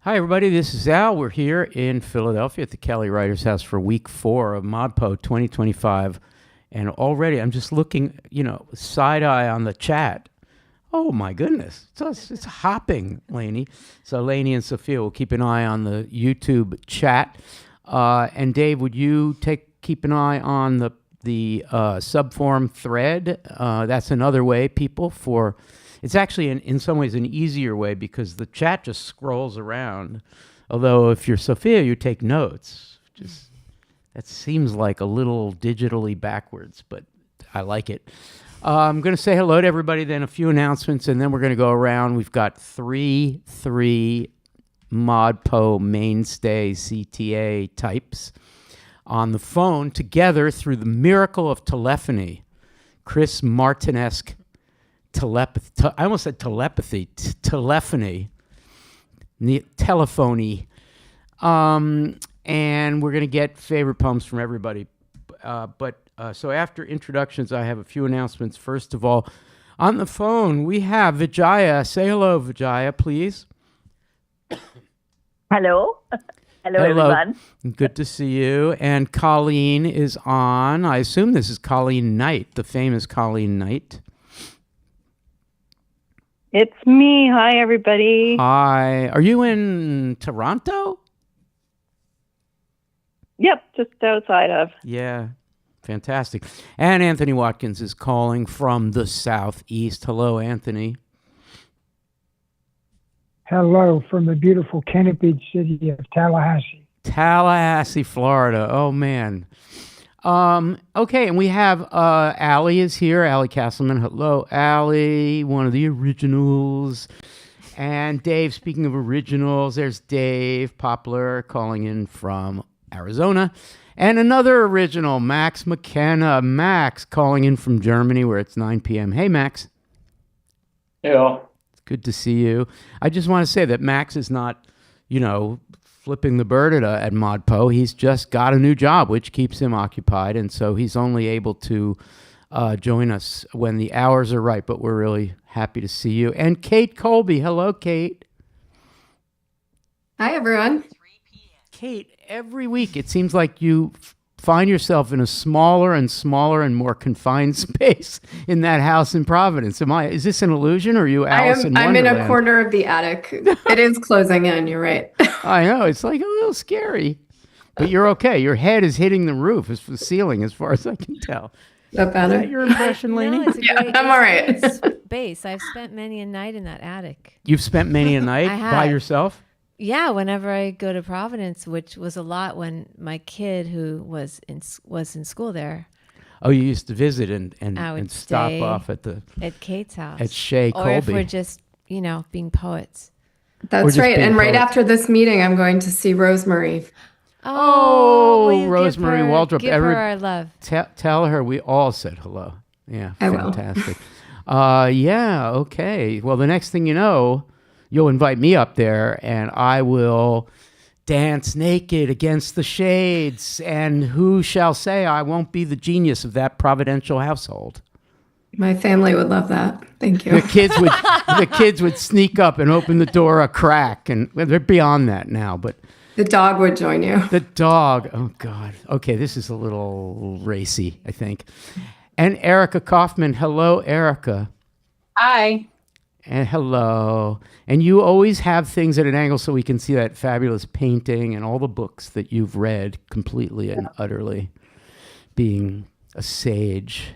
Hi, everybody. This is Al. We're here in Philadelphia at the Kelly Writers House for week 4 of ModPo 2025. And already I'm just looking, side eye on the chat. Oh, my goodness. It's hopping, Lainey. So Lainey and Sophia will keep an eye on the YouTube chat. And Dave, would you keep an eye on the subforum thread? That's another way, people, it's actually in some ways an easier way because the chat just scrolls around. Although if you're Sophia, you take notes. That seems like a little digitally backwards, but I like it. I'm going to say hello to everybody, then a few announcements, and then we're going to go around. We've got three ModPo mainstay CTA types on the phone together through the miracle of telephony. Chris Martinesque telepathy. I almost said telepathy. Telephony. Telephony. And we're going to get favorite poems from everybody. So after introductions, I have a few announcements. First of all, on the phone, we have Vijaya. Say hello, Vijaya, please. Hello. Hello, everyone. Good to see you. And Colleen is on. I assume this is Colleen Knight, the famous Colleen Knight. It's me. Hi, everybody. Hi. Are you in Toronto? Yep, just outside of. Yeah, fantastic. And Anthony Watkins is calling from the Southeast. Hello, Anthony. Hello from the beautiful canopied city of Tallahassee. Tallahassee, Florida. Oh, man. Okay, and we have Allie is here. Allie Castleman. Hello, Allie, one of the originals. And Dave, speaking of originals, there's Dave Poplar calling in from Arizona. And another original, Max McKenna. Max calling in from Germany where it's 9 p.m. Hey, Max. Hey, all. It's good to see you. I just want to say that Max is not, flipping the bird at ModPo. He's just got a new job, which keeps him occupied. And so he's only able to join us when the hours are right. But we're really happy to see you. And Kate Colby. Hello, Kate. Hi, everyone. Kate, every week it seems like you find yourself in a smaller and smaller and more confined space in that house in Providence. Is this an illusion, or are you Alice in I'm Wonderland? in a corner of the attic. It is closing in, you're right. I know, it's like a little scary. But you're okay. Your head is hitting the roof, the ceiling, as far as I can tell. That better? Is that your impression, Lainey? No, it's a great, I'm all right. Space. I've spent many a night in that attic. You've spent many a night I have. by yourself? Yeah, whenever I go to Providence, which was a lot when my kid who was in school there. Oh, you used to visit and stop stay off at Kate's house. At Shea or Colby. if we're just, being poets. That's right. being And right poets. after this meeting, I'm going to see Rosemary. Oh, will you Rosemary Waldrop. Give her our love. Tell her we all said hello. Yeah, I will. fantastic. Yeah, okay. Well, the next thing you know, you'll invite me up there and I will dance naked against the shades. And who shall say I won't be the genius of that providential household? My family would love that. Thank you. The kids would sneak up and open the door a crack, and they're beyond that now, but The dog would join you. the dog, oh God. Okay, this is a little racy, I think. And Erica Kaufman. Hello, Erica. Hi. And hello. And you always have things at an angle so we can see that fabulous painting and all the books that you've read completely and utterly, being a sage,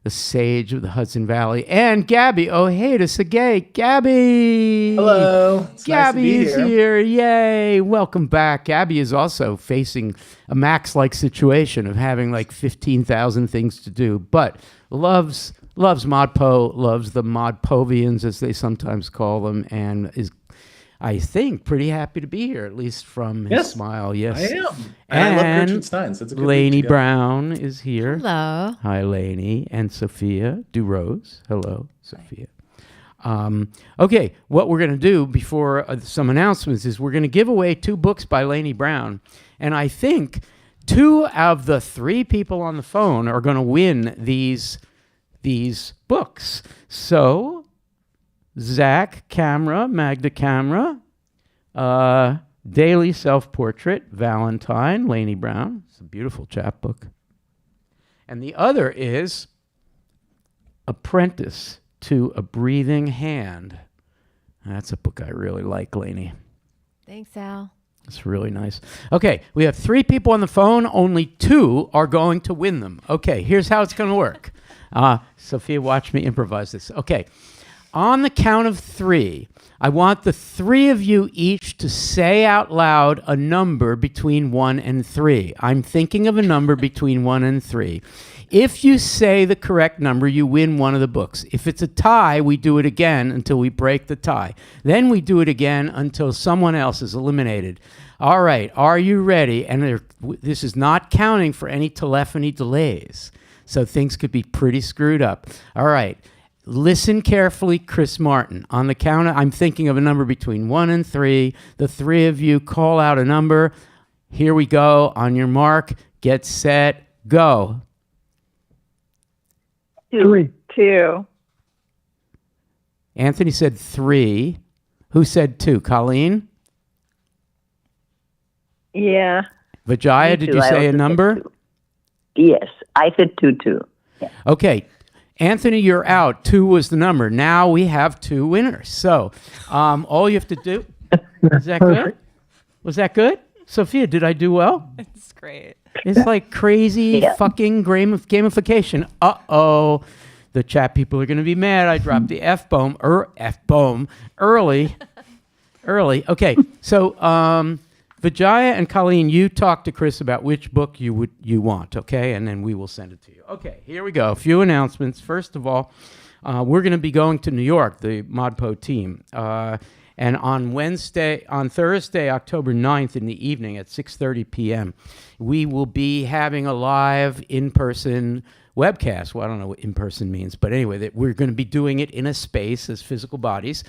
the sage of the Hudson Valley. And Gabby Ojeda Segay. Gabby! Hello. It's Gabby nice is to be here. here. Yay. Welcome back. Gabby is also facing a Max-like situation of having like 15,000 things to do, but loves ModPo, loves the ModPovians, as they sometimes call them, and is, I think, pretty happy to be here, at least from his smile. Yes, I am. And I love Gertrude Stein, so it's a good Lainey week to go. Brown is here. Hello. Hi, Lainey. And Sophia DuRose. Hello, Sophia. Okay, what we're going to do before some announcements is we're going to give away 2 books by Lainey Brown. And I think 2 of the 3 people on the phone are going to win these books. So, Zach Camera, Magda Camera, Daily Self-Portrait, Valentine, Lainey Brown. It's a beautiful chapbook. And the other is Apprentice to a Breathing Hand. That's a book I really like, Lainey. Thanks, Al. It's really nice. Okay, we have 3 people on the phone. Only 2 are going to win them. Okay, here's how it's going to work. Sophia, watch me improvise this. Okay, on the count of 3, I want the 3 of you each to say out loud a number between 1 and 3. I'm thinking of a number between 1 and 3. If you say the correct number, you win one of the books. If it's a tie, we do it again until we break the tie. Then we do it again until someone else is eliminated. All right, are you ready? And this is not counting for any telephony delays, so things could be pretty screwed up. All right, listen carefully, Chris Martin. On the count, I'm thinking of a number between 1 and 3. The 3 of you call out a number. Here we go. On your mark, get set, go. 3. 2. Anthony said 3. Who said 2? Colleen? Yeah. Vijaya, Me did too. you I say a also number? said 2. Yes, I said 2 too. Yeah. Okay. Anthony, you're out. 2 was the number. Now we have 2 winners. So all you have to do... Is that good? Was that good? Sophia, did I do well? It's great. It's like crazy Yeah. fucking gamification. Uh-oh. The chat people are going to be mad. I dropped the F-bomb early. Okay, so Vijaya and Colleen, you talk to Chris about which book you want, okay? And then we will send it to you. Okay, here we go. A few announcements. First of all, we're going to be going to New York, the ModPo team. And on Thursday, October 9th in the evening at 6:30 p.m., we will be having a live in-person webcast. Well, I don't know what in-person means, but anyway, that we're going to be doing it in a space as physical bodies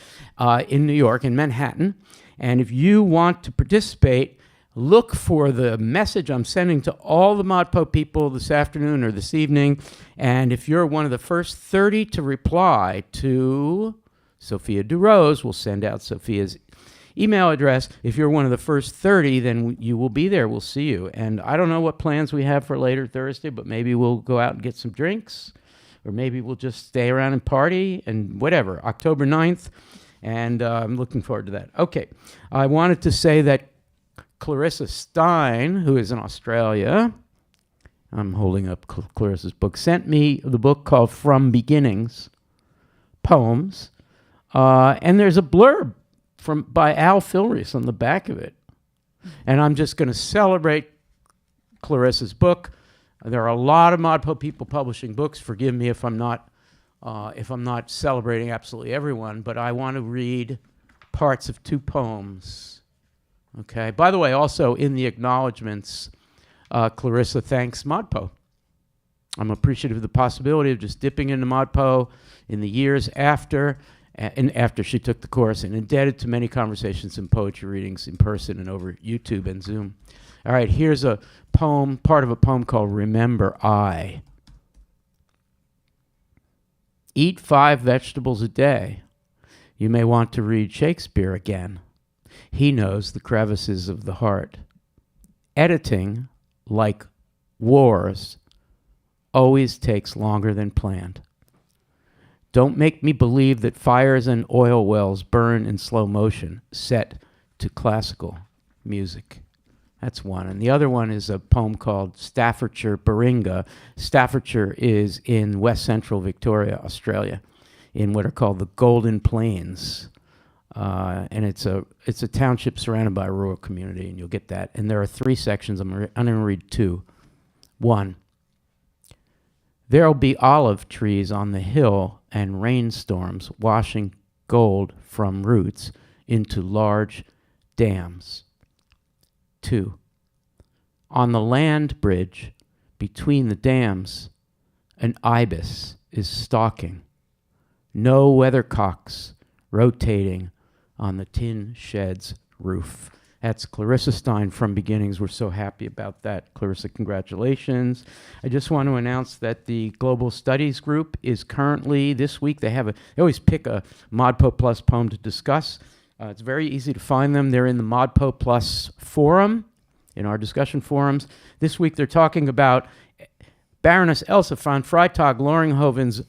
in New York, in Manhattan. And if you want to participate, look for the message I'm sending to all the ModPo people this afternoon or this evening. And if you're one of the first 30 to reply to Sophia DeRose, we'll send out Sophia's email address. If you're one of the first 30, then you will be there. We'll see you. And I don't know what plans we have for later Thursday, but maybe we'll go out and get some drinks, or maybe we'll just stay around and party and whatever. October 9th, and I'm looking forward to that. Okay, I wanted to say that Clarissa Stein, who is in Australia, I'm holding up Clarissa's book, sent me the book called From Beginnings, Poems, and there's a blurb by Al Filreis on the back of it. And I'm just going to celebrate Clarissa's book. There are a lot of ModPo people publishing books. Forgive me if I'm not celebrating absolutely everyone, but I want to read parts of 2 poems. Okay. By the way, also in the acknowledgments, Clarissa thanks ModPo. I'm appreciative of the possibility of just dipping into ModPo in the years after she took the course, and indebted to many conversations and poetry readings in person and over YouTube and Zoom. All right, here's a poem, part of a poem called Remember I. Eat 5 vegetables a day. You may want to read Shakespeare again. He knows the crevices of the heart. Editing, like wars, always takes longer than planned. Don't make me believe that fires and oil wells burn in slow motion, set to classical music. That's one. And the other one is a poem called Staffordshire Baringa. Staffordshire is in west central Victoria, Australia, in what are called the Golden Plains. And it's a township surrounded by a rural community, and you'll get that. And there are 3 sections. I'm going to read 2. 1. There'll be olive trees on the hill and rainstorms washing gold from roots into large dams. 2. On the land bridge between the dams, an ibis is stalking. No weathercocks rotating on the tin shed's roof. That's Clarissa Stein from Beginnings. We're so happy about that. Clarissa, congratulations. I just want to announce that the Global Studies Group is currently, this week, they always pick a ModPo Plus poem to discuss. It's very easy to find them. They're in the ModPo Plus forum, in our discussion forums. This week they're talking about Baroness Elsa von Freytag-Loringhoven's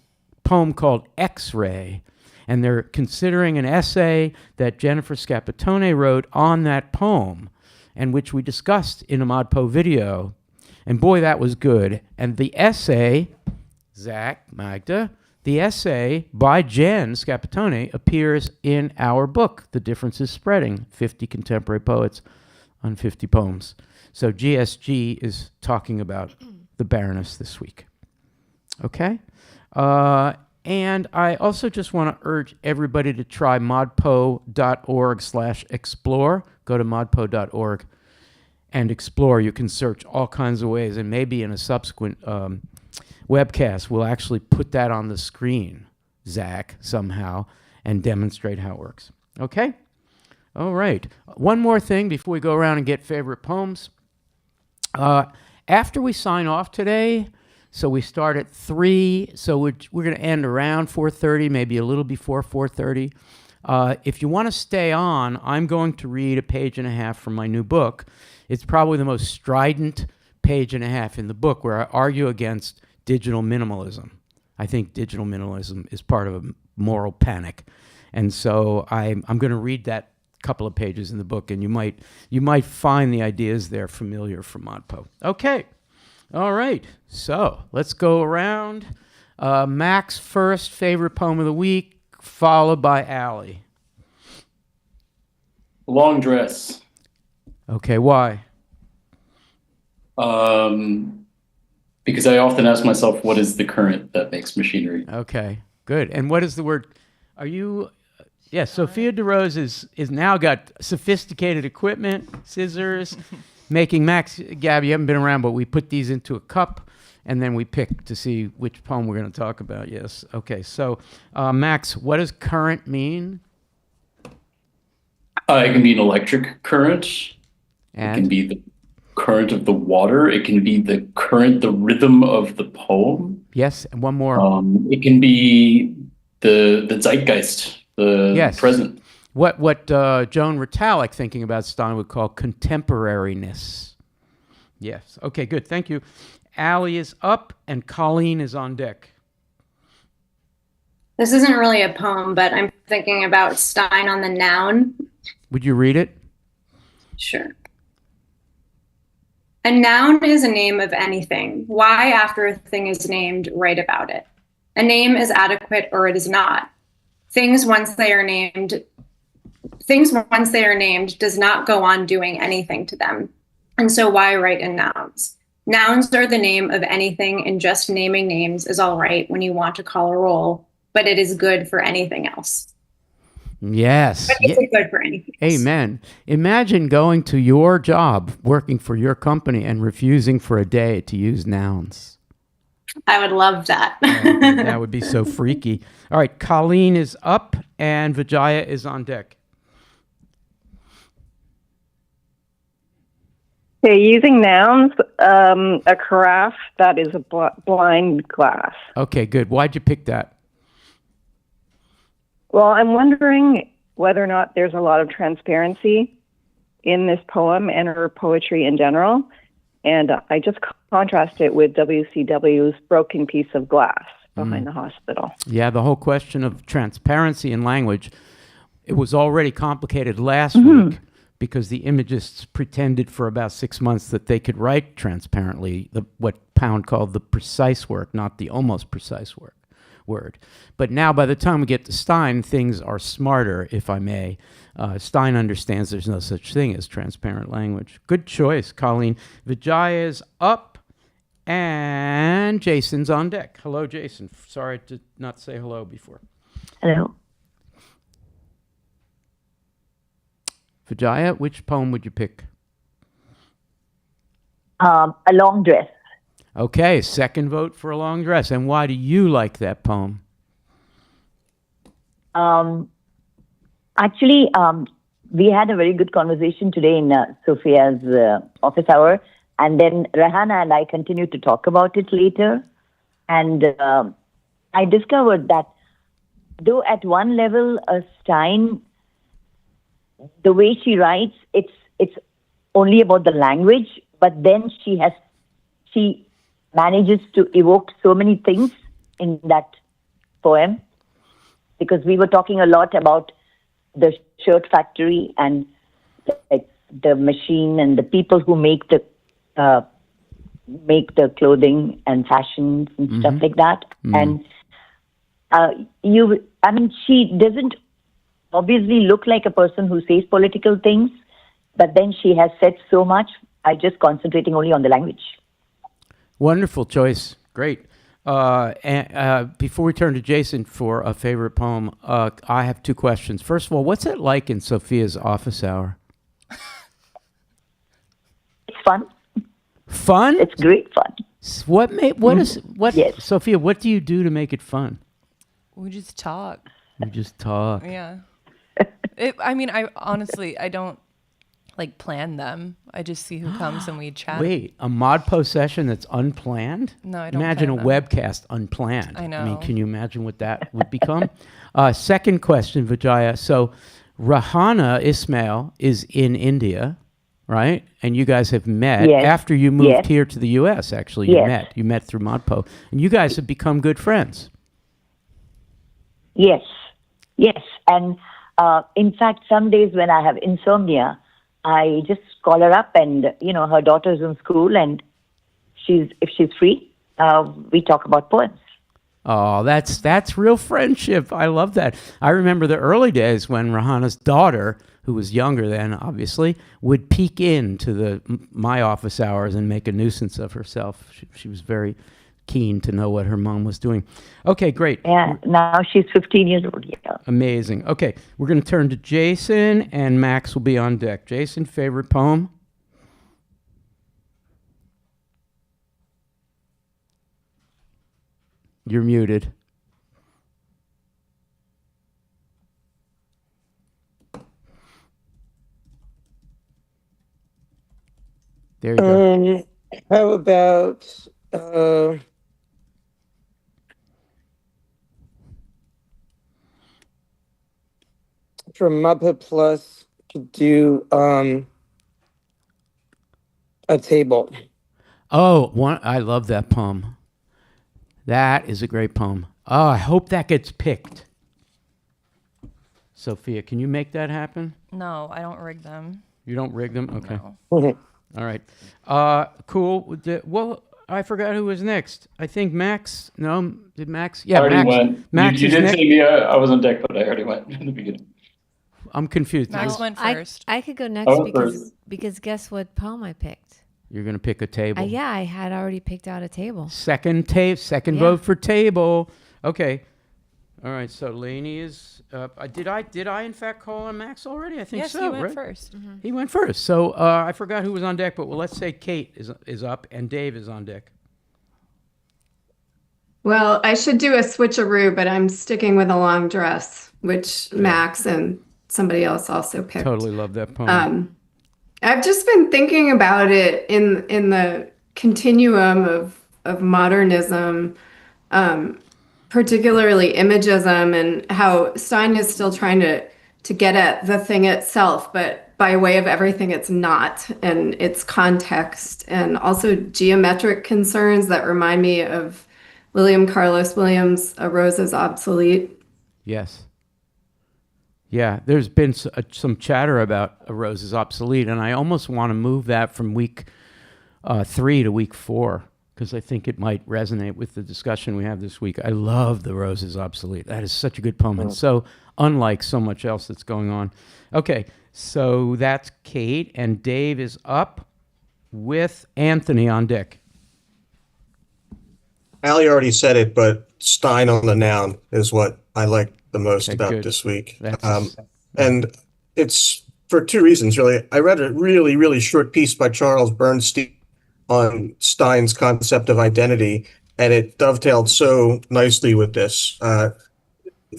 poem called X-Ray. And they're considering an essay that Jennifer Scapitone wrote on that poem, and which we discussed in a ModPo video. And boy, that was good. And the essay, Zach, Magda, the essay by Jen Scapitone appears in our book, The Difference is Spreading, 50 Contemporary Poets on 50 Poems. So GSG is talking about the Baroness this week. Okay? And I also just want to urge everybody to try modpo.org/explore. Go to modpo.org and explore. You can search all kinds of ways, and maybe in a subsequent webcast, we'll actually put that on the screen, Zach, somehow, and demonstrate how it works. Okay? All right. One more thing before we go around and get favorite poems. After we sign off today, so we start at 3, so we're going to end around 4:30, maybe a little before 4:30. If you want to stay on, I'm going to read a page and a half from my new book. It's probably the most strident page and a half in the book, where I argue against digital minimalism. I think digital minimalism is part of a moral panic. And so I'm going to read that couple of pages in the book, and you might find the ideas there familiar from ModPo. Okay. All right. So let's go around. Max first, favorite poem of the week, followed by Allie. Long Dress. Okay, why? Because I often ask myself, what is the current that makes machinery? Okay, good. And what is the word? Are you... Yes, Sophia DeRose is now got sophisticated equipment, scissors, making Max, Gab, you haven't been around, but we put these into a cup, and then we pick to see which poem we're going to talk about. Yes. Okay, so Max, what does current mean? It can be an electric current. And? It can be the current of the water. It can be the rhythm of the poem. Yes, and one more. It can be the zeitgeist. The present. What Joan Ritalik, thinking about Stein, would call contemporariness. Yes. Okay, good. Thank you. Allie is up and Colleen is on deck. This isn't really a poem, but I'm thinking about Stein on the noun. Would you read it? Sure. A noun is a name of anything. Why, after a thing is named, write about it. A name is adequate or it is not. Things once they are named does not go on doing anything to them. And so why write in nouns? Nouns are the name of anything, and just naming names is all right when you want to call a roll, but it is good for anything else. Yes. But it's good for anything else. Amen. Imagine going to your job, working for your company, and refusing for a day to use nouns. I would love that. That would be so freaky. All right, Colleen is up and Vijaya is on deck. Okay, using nouns, a carafe that is a blind glass. Okay, good. Why'd you pick that? Well, I'm wondering whether or not there's a lot of transparency in this poem and her poetry in general. And I just contrast it with WCW's broken piece of glass behind the hospital. Yeah, the whole question of transparency in language, it was already complicated last week because the imagists pretended for about 6 months that they could write transparently what Pound called the precise work, not the almost precise word. But now by the time we get to Stein, things are smarter, if I may. Stein understands there's no such thing as transparent language. Good choice, Colleen. Vijaya's up and Jason's on deck. Hello, Jason. Sorry to not say hello before. Hello. Vijaya, which poem would you pick? A long dress. Okay, second vote for A Long Dress. And why do you like that poem? Actually, we had a very good conversation today in Sophia's office hour. And then Rahana and I continued to talk about it later. And I discovered that though at one level, Stein the way she writes, it's only about the language, but then she manages to evoke so many things in that poem, because we were talking a lot about the shirt factory and the machine and the people who make the clothing and fashions and stuff like that. And she doesn't obviously look like a person who says political things, but then she has said so much by just concentrating only on the language. Wonderful choice. Great. And before we turn to Jason for a favorite poem, I have two questions. First of all, what's it like in Sophia's office hour? It's fun. Fun? It's great fun. Yes. Sophia, what do you do to make it fun? We just talk. You just talk. Yeah. I honestly, I don't plan them. I just see who comes and we chat. Wait, a ModPo session that's unplanned? No, I don't imagine a plan them. webcast unplanned. I know. I mean, can you imagine what that would become? Second question, Vijaya. So Rahana Ismail is in India, right? And you guys have met after you moved here to the U.S., actually. You met through ModPo. And you guys have become good friends. Yes. And in fact, some days when I have insomnia, I just call her up, and her daughter's in school, and if she's free, we talk about poems. Oh, that's real friendship. I love that. I remember the early days when Rahana's daughter, who was younger then, obviously, would peek into my office hours and make a nuisance of herself. She was very keen to know what her mom was doing. Okay, great. Yeah, now she's 15 years old. Yeah. Amazing. Okay, we're going to turn to Jason, and Max will be on deck. Jason, favorite poem? You're muted. There you go. How about from Muppet Plus to do a table. I love that poem. That is a great poem. Oh, I hope that gets picked. Sophia, can you make that happen? No, I don't rig them. You don't rig them? Okay. No. All right. Cool. Well, I forgot who was next. I think Max. No, did Max? Yeah, I already Max. went. Max You is did next. say me. I was on deck, but I already went in the beginning. I'm confused. Max went first. I could go I next went first. because guess what poem I picked? You're going to pick a table. Yeah, I had already picked out a table. Second vote for table. Okay. All right. So Lainey is up. Did I in fact call on Max already? I think Yes, so. you went right? first. He went first. So I forgot who was on deck, but let's say Kate is up and Dave is on deck. Well, I should do a switcheroo, but I'm sticking with a long dress, which Max and somebody else also picked. Totally love that poem. I've just been thinking about it in the continuum of modernism, particularly imagism, and how Stein is still trying to get at the thing itself, but by way of everything it's not, and its context, and also geometric concerns that remind me of William Carlos Williams' A Rose is Obsolete. Yes. Yeah, there's been some chatter about A Rose is Obsolete, and I almost want to move that from week 3 to week 4, because I think it might resonate with the discussion we have this week. I love The Rose is Obsolete. That is such a good poem, and so unlike so much else that's going on. Okay, so that's Kate, and Dave is up with Anthony on deck. Allie already said it, but Stein on the noun is what I like the most about good. this week. That's- And it's for two reasons, really. I read a really, really short piece by Charles Bernstein on Stein's concept of identity, and it dovetailed so nicely with this.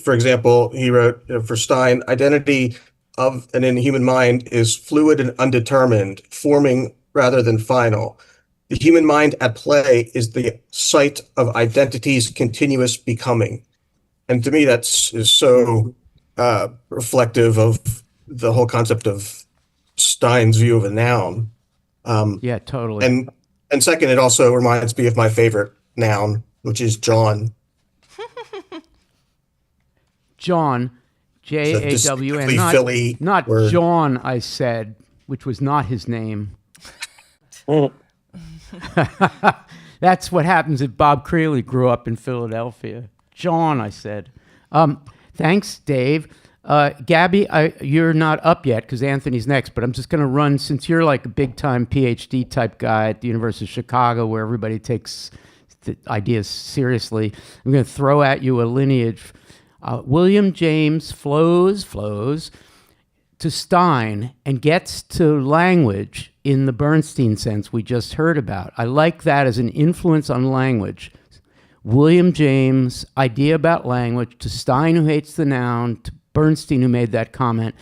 For example, he wrote, for Stein, identity of an inhuman mind is fluid and undetermined, forming rather than final. The human mind at play is the site of identity's continuous becoming. And to me, is so reflective of the whole concept of Stein's view of a noun. Yeah, totally. And second, it also reminds me of my favorite noun, which is John. John, J-A-W-N, distinctly Philly not word. John, I said, which was not his name. That's what happens if Bob Creeley grew up in Philadelphia. John, I said. Thanks, Dave. Gabby, you're not up yet because Anthony's next, but I'm just going to run, since you're like a big-time PhD type guy at the University of Chicago where everybody takes the ideas seriously, I'm going to throw at you a lineage. William James flows to Stein and gets to language in the Bernstein sense we just heard about. I like that as an influence on language. William James, idea about language, to Stein, who hates the noun, to Bernstein, who made that comment.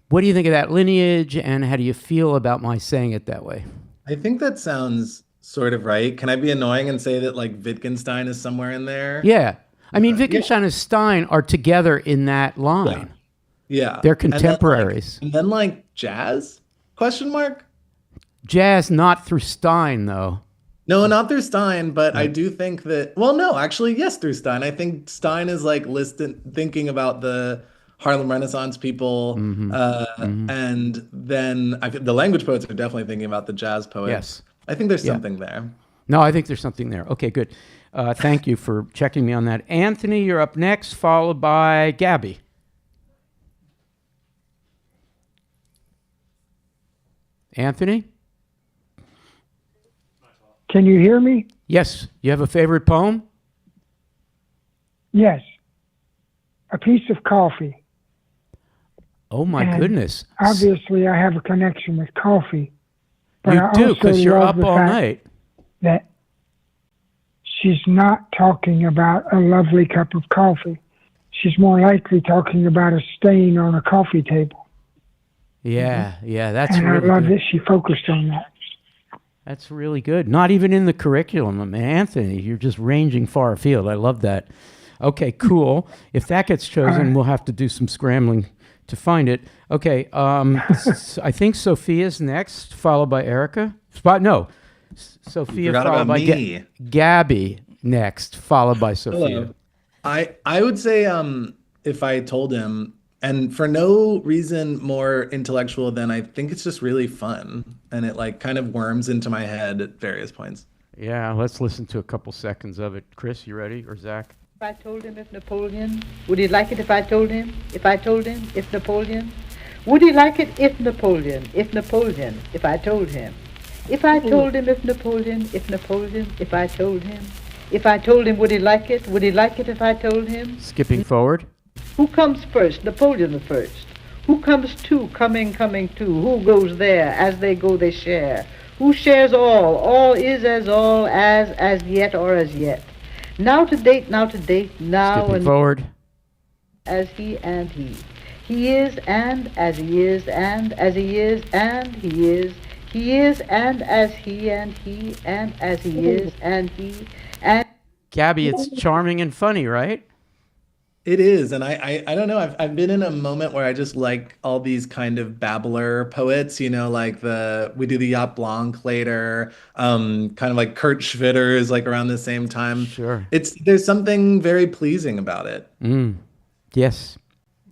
What do you think of that lineage, and how do you feel about my saying it that way? I think that sounds sort of right. Can I be annoying and say that like Wittgenstein is somewhere in there? Yeah. I mean, Wittgenstein and Stein are together in that line. Yeah. They're contemporaries. And then like jazz? Question mark? Jazz, not through Stein, though. No, not through Stein, but I do think that, well, no, actually, yes, through Stein. I think Stein is like thinking about the Harlem Renaissance people. And then the language poets are definitely thinking about the jazz poets. Yes. I think there's something there. No, I think there's something there. Okay, good. Thank you for checking me on that. Anthony, you're up next, followed by Gabby. Anthony? Can you hear me? Yes. You have a favorite poem? Yes. A piece of coffee. Oh, my goodness. Obviously, I have a connection with coffee. But You do, because you're up all night. That she's not talking about a lovely cup of coffee. She's more likely talking about a stain on a coffee table. Yeah, that's and really I love good. that she focused on that. That's really good. Not even in the curriculum. I mean, Anthony, you're just ranging far afield. I love that. Okay, cool. If that gets chosen, we'll have to do some scrambling to find it. Okay, I think Sophia's next, followed by Erica. Sophia followed by Gabby next, followed by Sophia. Hello. I would say if I told him, and for no reason more intellectual than I think it's just really fun, and it like kind of worms into my head at various points. Yeah, let's listen to a couple seconds of it. Chris, you ready? Or Zach? If I told him if Napoleon, would he like it if I told him? If I told him if Napoleon? Would he like it if Napoleon? If Napoleon, if I told him? If I told him if Napoleon, if Napoleon, if I told him? If I told him, would he like it? Would he like it if I told him? Skipping forward. Who comes first? Napoleon the first. Who comes two? Coming two. Who goes there? As they go, they share. Who shares all? All is as all, as yet or as yet. Now to date, now Skipping and forward. As he and he. He is and as he is and as he is and he is. He is and as he and as he is and he and. Gabby, it's charming and funny, right? It is, and I don't know. I've been in a moment where I just like all these kind of babbler poets, you know, like we do the Yacht Blanc later, kind of like Kurt Schwitter is like around the same time. Sure. There's something very pleasing about it. Yes,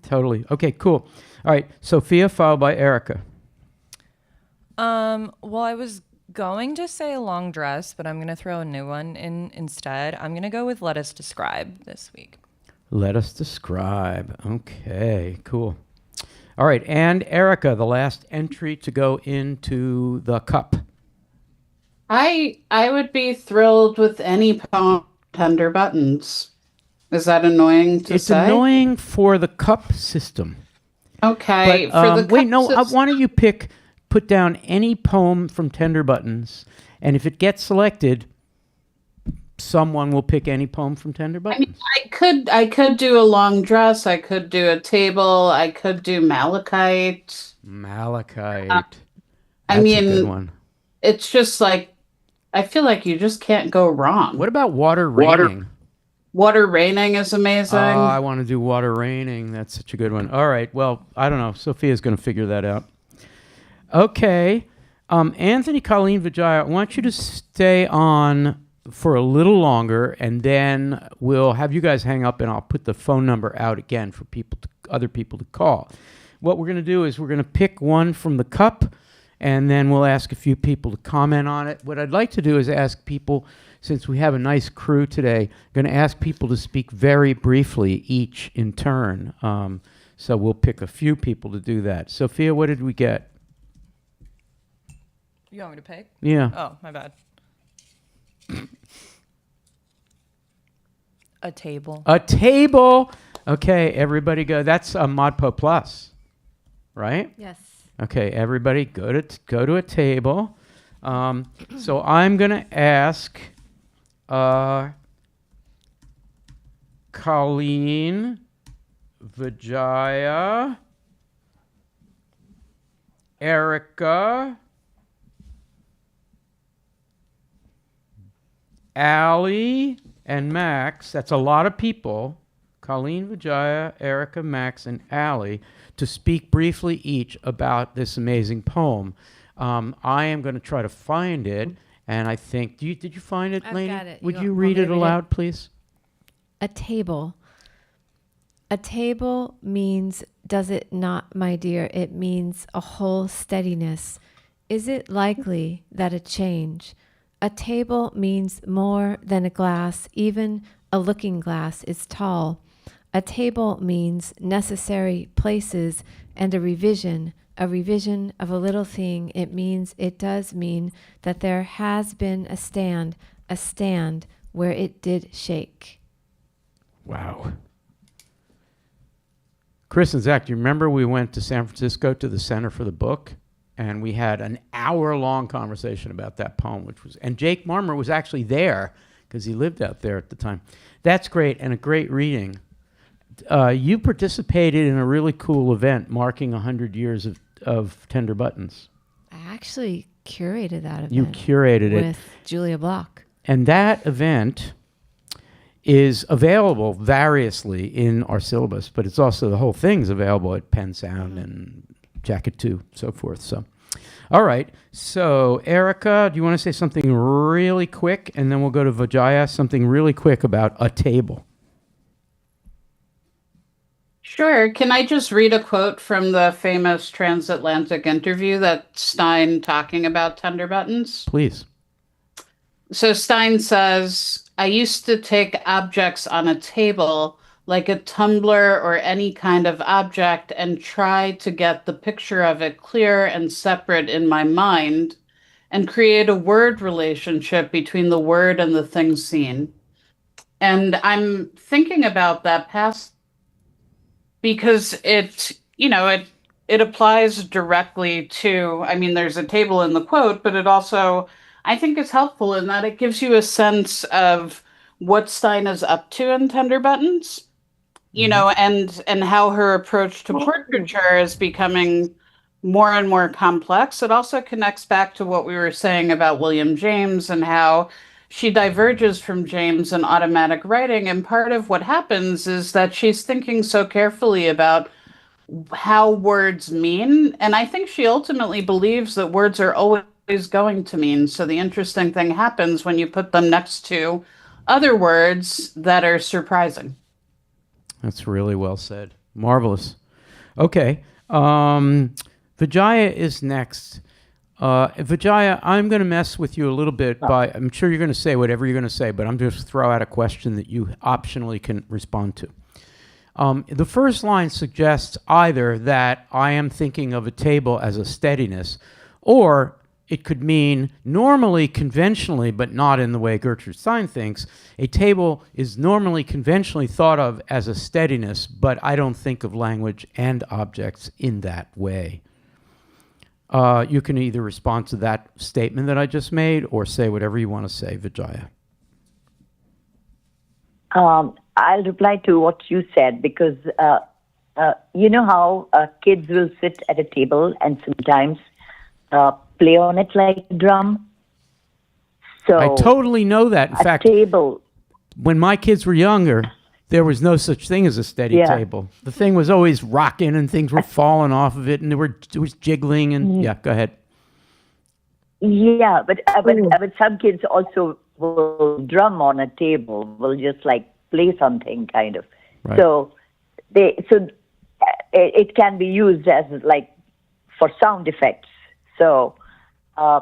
totally. Okay, cool. All right, Sophia, followed by Erica. Well, I was going to say a long dress, but I'm going to throw a new one in instead. I'm going to go with Let Us Describe this week. Let us describe. Okay, cool. All right, and Erica, the last entry to go into the cup. I would be thrilled with any poem, Tender Buttons. Is that annoying to say? It's annoying for the cup system. Okay, but, for the cup wait, no, system. why don't you put down any poem from Tender Buttons, and if it gets selected, someone will pick any poem from Tender Buttons. I mean, I could do a long dress. I could do a table. I could do Malachite. That's I mean, a good one. It's just like I feel like you just can't go wrong. What about Water Raining? Water raining is amazing. I want to do water raining. That's such a good one. All right. Well, I don't know. Sophia's going to figure that out. Okay. Anthony, Colleen, Vijaya, I want you to stay on for a little longer, and then we'll have you guys hang up, and I'll put the phone number out again for other people to call. What we're going to do is we're going to pick one from the cup, and then we'll ask a few people to comment on it. What I'd like to do is ask people, since we have a nice crew today, I'm going to ask people to speak very briefly, each in turn. So we'll pick a few people to do that. Sophia, what did we get? You want me to pick? Yeah. Oh, my bad. A table. A table. Okay, everybody go. That's a ModPo Plus, right? Yes. Okay, everybody go to a table. So I'm going to ask Colleen, Vijaya, Erica, Allie, and Max. That's a lot of people. Colleen, Vijaya, Erica, Max, and Allie, to speak briefly each about this amazing poem. I am going to try to find it, and I think, did you find it, I've Lainey? got it. Would You you want read me it to read aloud, it? please? A table. A table means, does it not, my dear? It means a whole steadiness. Is it likely that a change? A table means more than a glass, even a looking glass is tall. A table means necessary places and a revision of a little thing. It does mean that there has been a stand where it did shake. Wow. Chris and Zach, do you remember we went to San Francisco to the Center for the Book? And we had an hour-long conversation about that poem, and Jake Marmer was actually there because he lived out there at the time. That's great, and a great reading. You participated in a really cool event marking 100 years of Tender Buttons. I actually curated that event. You curated it. With Julia Block. And that event is available variously in our syllabus, but it's also, the whole thing's available at Penn Sound and Jacket 2, so forth. So, all right. So, Erica, do you want to say something really quick? And then we'll go to Vijaya, something really quick about a table. Sure. Can I just read a quote from the famous transatlantic interview that Stein talking about Tender Buttons? Please. So Stein says, I used to take objects on a table like a tumbler or any kind of object and try to get the picture of it clear and separate in my mind and create a word relationship between the word and the thing seen. And I'm thinking about that past because it applies directly to, I mean, there's a table in the quote, but it also, I think, is helpful in that it gives you a sense of what Stein is up to in Tender Buttons, and how her approach to portraiture is becoming more and more complex. It also connects back to what we were saying about William James and how she diverges from James in automatic writing. And part of what happens is that she's thinking so carefully about how words mean. And I think she ultimately believes that words are always going to mean. So the interesting thing happens when you put them next to other words that are surprising. That's really well said. Marvelous. Okay. Vijaya is next. Vijaya, I'm going to mess with you a little bit I'm sure you're going to say whatever you're going to say, but I'm just throw out a question that you optionally can respond to. The first line suggests either that I am thinking of a table as a steadiness, or it could mean normally, conventionally, but not in the way Gertrude Stein thinks, a table is normally conventionally thought of as a steadiness, but I don't think of language and objects in that way. You can either respond to that statement that I just made or say whatever you want to say, Vijaya. I'll reply to what you said because you know how kids will sit at a table and sometimes play on it like a drum. So I totally know that. In fact, table. when my kids were younger, there was no such thing as a steady table. The thing was always rocking and things were falling off of it and it was jiggling and yeah, go ahead. Yeah, but some kids also will drum on a table, will just like play something kind of. Right. So it can be used as like for sound effects. So a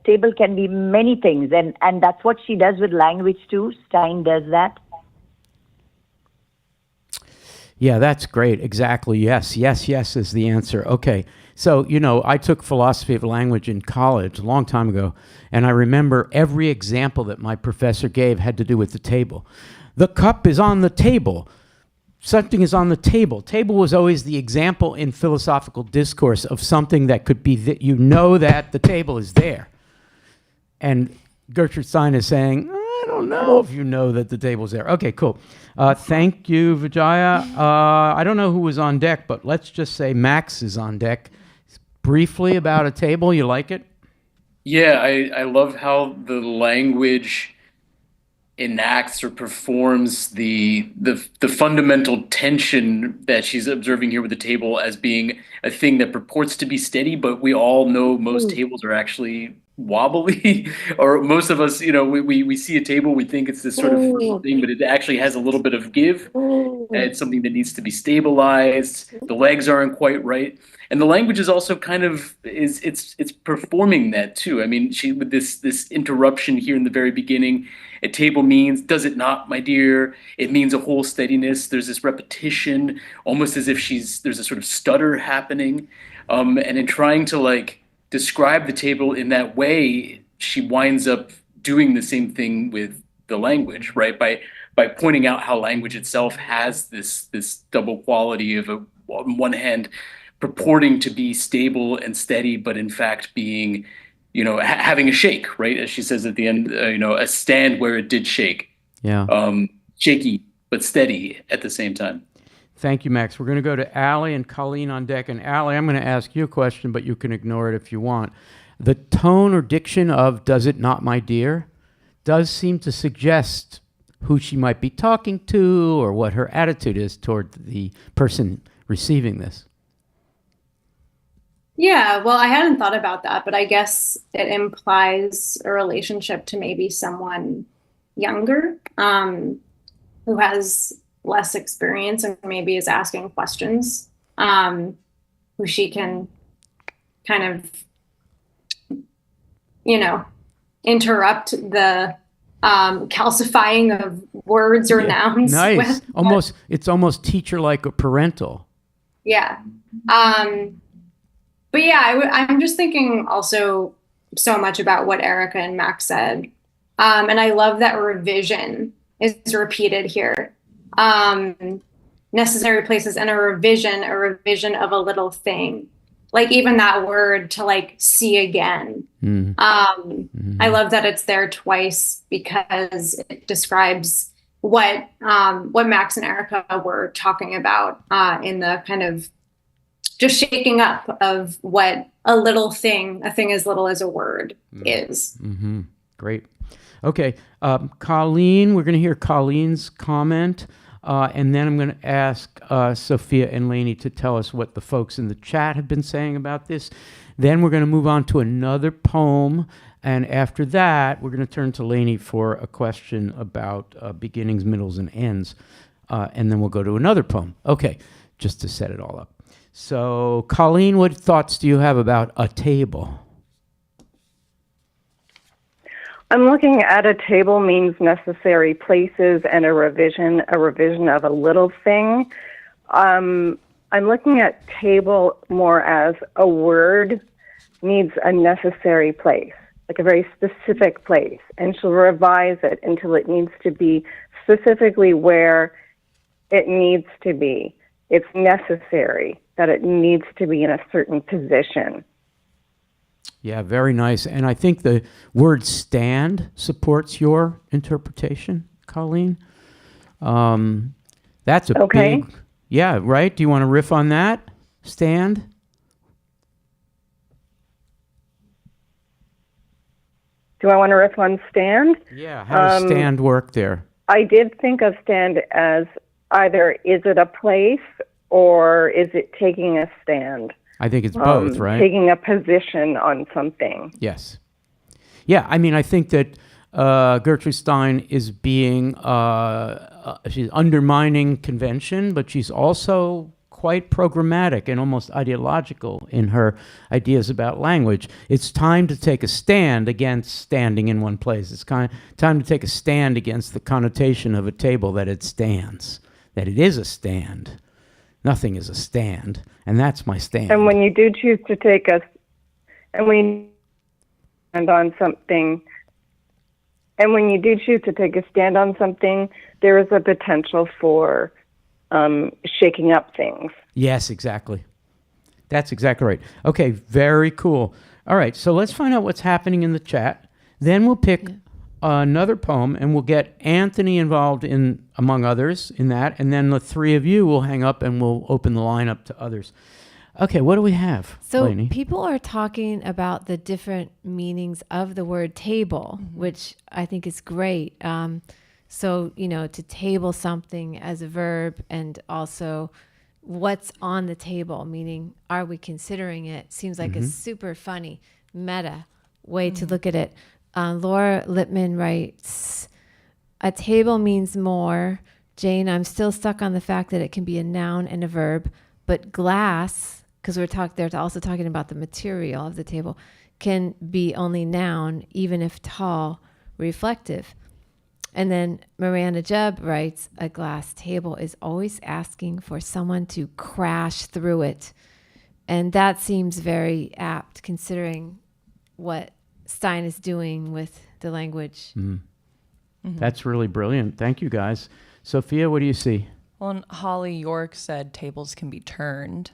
table can be many things, and that's what she does with language too. Stein does that. Yeah, that's great. Exactly. Yes is the answer. Okay. So, I took philosophy of language in college a long time ago, and I remember every example that my professor gave had to do with the table. The cup is on the table. Something is on the table. Table was always the example in philosophical discourse of something that could be that that the table is there. And Gertrude Stein is saying, I don't know if you know that the table's there. Okay, cool. Thank you, Vijaya. I don't know who was on deck, but let's just say Max is on deck. Briefly about a table, you like it? Yeah, I love how the language enacts or performs the fundamental tension that she's observing here with the table as being a thing that purports to be steady, but we all know most tables are actually wobbly, or most of us, we see a table, we think it's this sort of thing, but it actually has a little bit of give. It's something that needs to be stabilized. The legs aren't quite right. And the language is also kind of it's performing that too. I mean, she with this interruption here in the very beginning, a table means, does it not, my dear? It means a whole steadiness. There's this repetition, almost as if there's a sort of stutter happening. And in trying to describe the table in that way, she winds up doing the same thing with the language, right? By pointing out how language itself has this double quality of on one hand purporting to be stable and steady, but in fact being, having a shake, right? As she says at the end, a stand where it did shake. Yeah. Shaky, but steady at the same time. Thank you, Max. We're going to go to Allie and Colleen on deck. And Allie, I'm going to ask you a question, but you can ignore it if you want. The tone or diction of "does it not, my dear" does seem to suggest who she might be talking to or what her attitude is toward the person receiving this. Yeah, well, I hadn't thought about that, but I guess it implies a relationship to maybe someone younger, who has less experience and maybe is asking questions, who she can kind of, interrupt the calcifying of words or nouns. Nice. It's almost teacher-like or parental. Yeah. But yeah, I'm just thinking also so much about what Erica and Max said. And I love that revision is repeated here. Necessary places and a revision of a little thing. Like even that word to see again. I love that it's there twice because it describes what Max and Erica were talking about in the kind of just shaking up of what a thing as little as a word is. Mm-hmm. Great. Okay. Colleen, we're going to hear Colleen's comment. And then I'm going to ask Sophia and Lainey to tell us what the folks in the chat have been saying about this. Then we're going to move on to another poem. And after that, we're going to turn to Lainey for a question about beginnings, middles, and ends. And then we'll go to another poem. Okay, just to set it all up. So, Colleen, what thoughts do you have about a table? I'm looking at a table means necessary places and a revision of a little thing. I'm looking at table more as a word needs a necessary place, like a very specific place, and she'll revise it until it needs to be specifically where it needs to be. It's necessary that it needs to be in a certain position. Yeah, very nice. And I think the word stand supports your interpretation, Colleen. That's a big... Yeah, right? Do you want to riff on that? Stand? Do I want to riff on stand? Yeah, how does stand work there? I did think of stand as either is it a place or is it taking a stand? I think it's both, right? Taking a position on something. Yes. Yeah, I mean, I think that Gertrude Stein is being, she's undermining convention, but she's also quite programmatic and almost ideological in her ideas about language. It's time to take a stand against standing in one place. It's time to take a stand against the connotation of a table that it stands, that it is a stand. Nothing is a stand, and that's my stand. And when you do choose to take a stand on something, there is a potential for shaking up things. Yes, exactly. That's exactly right. Okay, very cool. All right, so let's find out what's happening in the chat. Then we'll pick another poem, and we'll get Anthony involved in, among others, in that, and then the three of you will hang up and we'll open the line up to others. Okay, what do we have, So Lainey? people are talking about the different meanings of the word table, which I think is great. So, to table something as a verb, and also what's on the table, meaning are we considering it? Seems like a super funny meta way to look at it. Laura Lippman writes, a table means more. Jane, I'm still stuck on the fact that it can be a noun and a verb, but glass, because they're also talking about the material of the table, can be only noun, even if tall, reflective. And then Miranda Jubb writes, a glass table is always asking for someone to crash through it. And that seems very apt considering what Stein is doing with the language. That's really brilliant. Thank you, guys. Sophia, what do you see? Well, and Holly York said tables can be turned.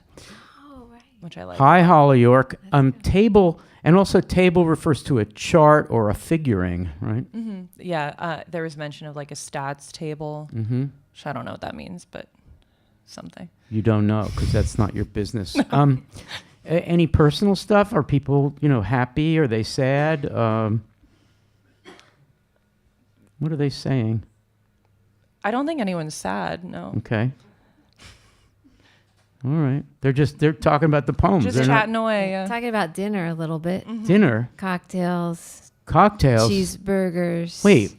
Oh, right. Which I like. Hi, Holly York. Table, and also table refers to a chart or a figuring, right? Yeah, there was mention of like a stats table, which I don't know what that means, but something. You don't know because that's not your business. Any personal stuff? Are people, happy? Are they sad? What are they saying? I don't think anyone's sad, no. Okay. All right. They're talking about the poems. Just They're chatting away, yeah. Talking about dinner a little bit. Dinner? Cocktails. Cheeseburgers. Wait.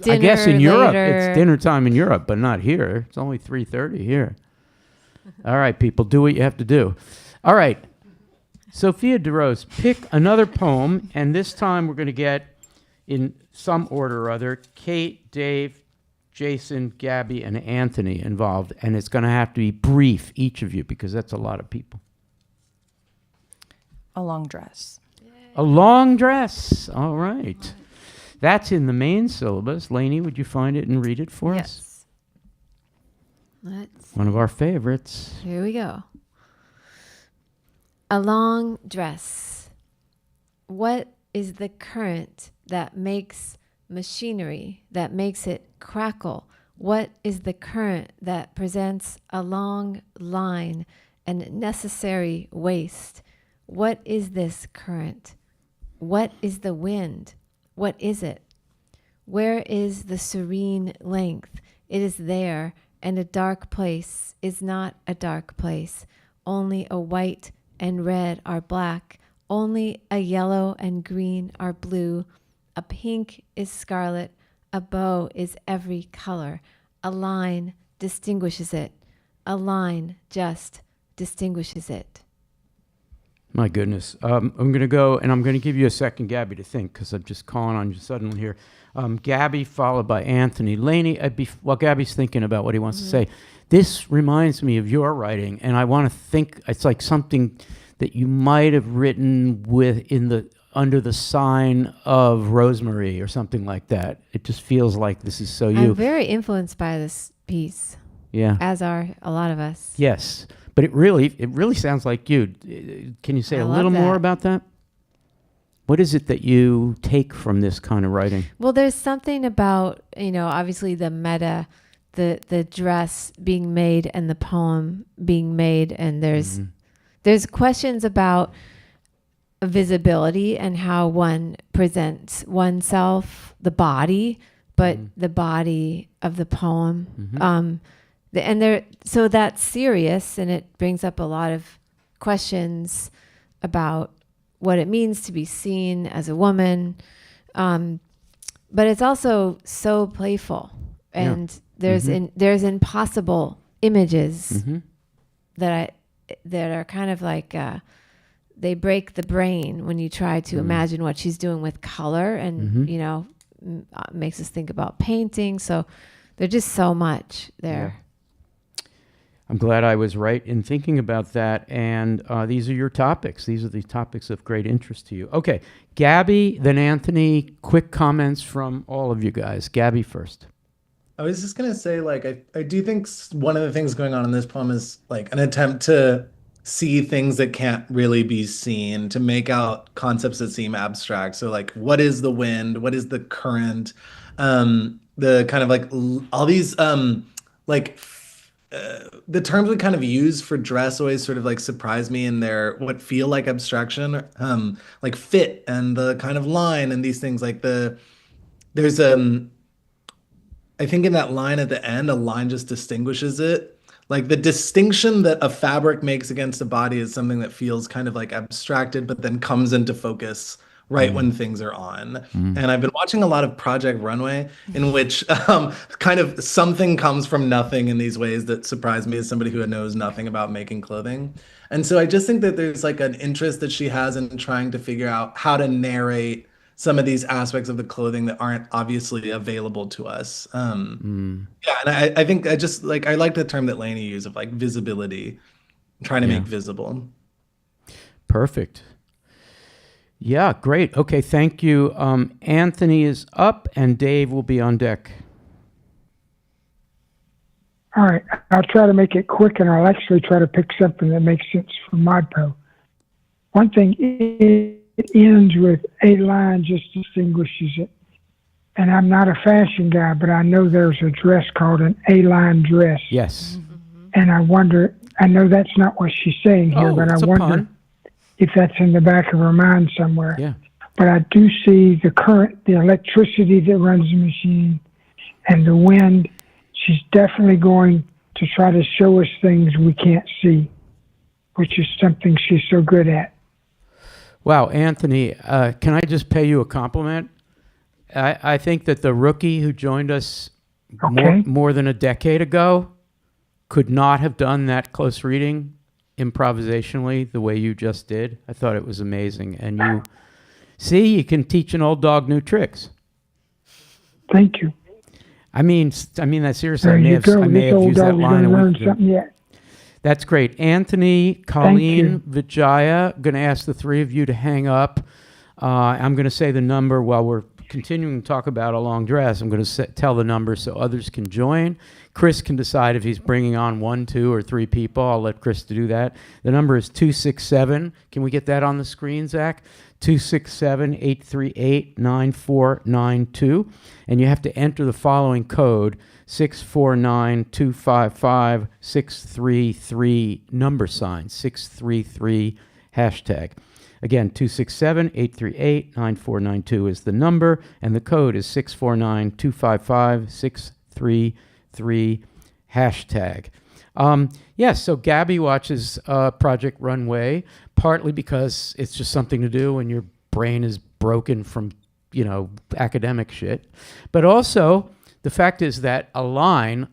Dinner I guess in Europe, later. it's dinner time in Europe, but not here. It's only 3:30 here. All right, people, do what you have to do. All right. Sophia DeRose, pick another poem, and this time we're going to get, in some order or other, Kate, Dave, Jason, Gabby, and Anthony involved, and it's going to have to be brief, each of you, because that's a lot of people. A long dress. A long dress. All right. That's in the main syllabus. Lainey, would you find it and read it for us? Let's. One of our favorites. Here we go. A long dress. What is the current that makes machinery, that makes it crackle? What is the current that presents a long line and necessary waste? What is this current? What is the wind? What is it? Where is the serene length? It is there, and a dark place is not a dark place. Only a white and red are black. Only a yellow and green are blue. A pink is scarlet. A bow is every color. A line distinguishes it. A line just distinguishes it. My goodness. I'm going to go, and I'm going to give you a second, Gabby, to think, because I'm just calling on you suddenly here. Gabby, followed by Anthony. Lainey, while Gabby's thinking about what he wants to say, this reminds me of your writing, and I want to think it's like something that you might have written under the sign of Rosemary or something like that. It just feels like this is so you. I'm very influenced by this piece. Yeah. As are a lot of us. Yes. But it really sounds like you. Can you say a little more about that? What is it that you take from this kind of writing? Well, there's something about, obviously the meta, the dress being made and the poem being made, and there's questions about visibility and how one presents oneself, the body, but the body of the poem. So that's serious, and it brings up a lot of questions about what it means to be seen as a woman. But it's also so playful, and there's impossible images that are kind of like they break the brain when you try to imagine what she's doing with color, and makes us think about painting. So there's just so much there. Yeah. I'm glad I was right in thinking about that. And these are your topics. These are the topics of great interest to you. Okay, Gabby, then Anthony. Quick comments from all of you guys. Gabby first. I was just going to say, like, I do think one of the things going on in this poem is like an attempt to see things that can't really be seen, to make out concepts that seem abstract. So like, what is the wind? What is the current? The kind of like all these the terms we kind of use for dress always sort of like surprise me in their what feel like abstraction, like fit and the kind of line and these things. Like there's I think in that line at the end, a line just distinguishes it. Like the distinction that a fabric makes against a body is something that feels kind of like abstracted, but then comes into focus right when things are on. And I've been watching a lot of Project Runway, in which kind of something comes from nothing in these ways that surprise me as somebody who knows nothing about making clothing. And so I just think that there's like an interest that she has in trying to figure out how to narrate some of these aspects of the clothing that aren't obviously available to us. Yeah, and I think I just like, I like the term that Lainey used of like visibility, trying to make visible. Perfect. Yeah, great. Okay, thank you. Anthony is up and Dave will be on deck. All right, I'll try to make it quick, and I'll actually try to pick something that makes sense for ModPo. One thing, it ends with a line just distinguishes it. And I'm not a fashion guy, but I know there's a dress called an A-line dress. Yes. And I wonder, I know that's not what she's saying here, but I wonder if that's in the back of her mind somewhere. Yeah. But I do see the current, the electricity that runs the machine, and the wind. She's definitely going to try to show us things we can't see, which is something she's so good at. Wow, Anthony, can I just pay you a compliment? I think that the rookie who joined us more than a decade ago could not have done that close reading improvisationally the way you just did. I thought it was amazing. And you can teach an old dog new tricks. Thank you. I mean that seriously. I may have used that line a week ago. That's great. Anthony, Colleen, Vijaya, going to ask the three of you to hang up. I'm going to say the number while we're continuing to talk about a long dress. I'm going to tell the number so others can join. Chris can decide if he's bringing on 1, 2, or 3 people. I'll let Chris do that. The number is 267. Can we get that on the screen, Zach? 267-838-9492. And you have to enter the following code, 649-255-633, number sign, 633 hashtag. Again, 267-838-9492 is the number, and the code is 649-255-633 hashtag. So Gabby watches Project Runway, partly because it's just something to do when your brain is broken from, academic shit. But also, the fact is that a line,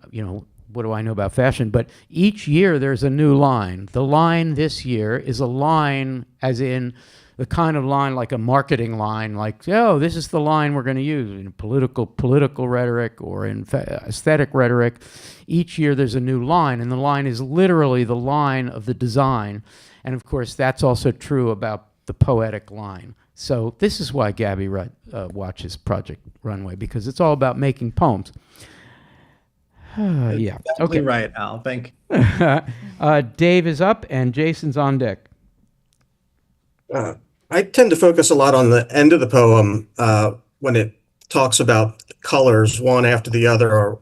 what do I know about fashion? But each year there's a new line. The line this year is a line as in the kind of line like a marketing line, like, this is the line we're going to use in political rhetoric or in aesthetic rhetoric. Each year there's a new line, and the line is literally the line of the design. And of course, that's also true about the poetic line. So this is why Gabby watches Project Runway, because it's all about making poems. Yeah. Okay. Right, Al. Thank you. Dave is up and Jason's on deck. I tend to focus a lot on the end of the poem when it talks about colors, one after the other, or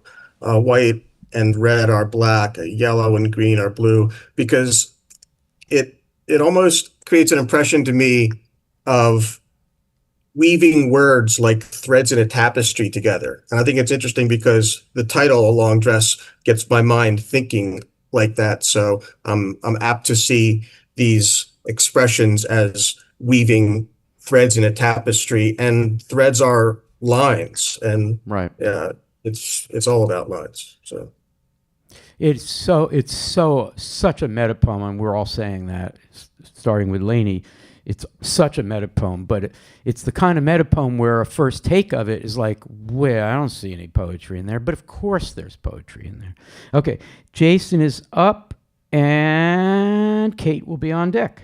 white and red are black, yellow and green are blue, because it almost creates an impression to me of weaving words like threads in a tapestry together. And I think it's interesting because the title, A Long Dress, gets my mind thinking like that. So I'm apt to see these expressions as weaving threads in a tapestry, and threads are lines, and right. It's all about lines. So it's such a meta poem, and we're all saying that, starting with Lainey. It's such a meta poem, but it's the kind of meta poem where a first take of it is like, well, I don't see any poetry in there, but of course there's poetry in there. Okay, Jason is up, and Kate will be on deck.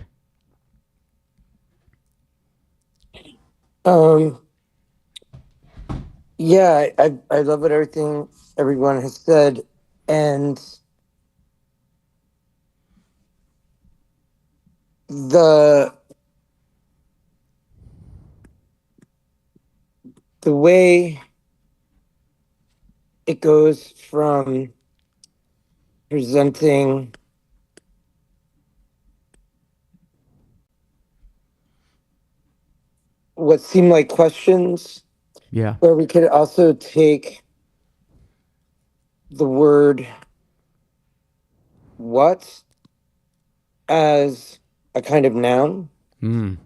Yeah, I love what everyone has said, and the way it goes from presenting what seem like questions, where we could also take the word what as a kind of noun. And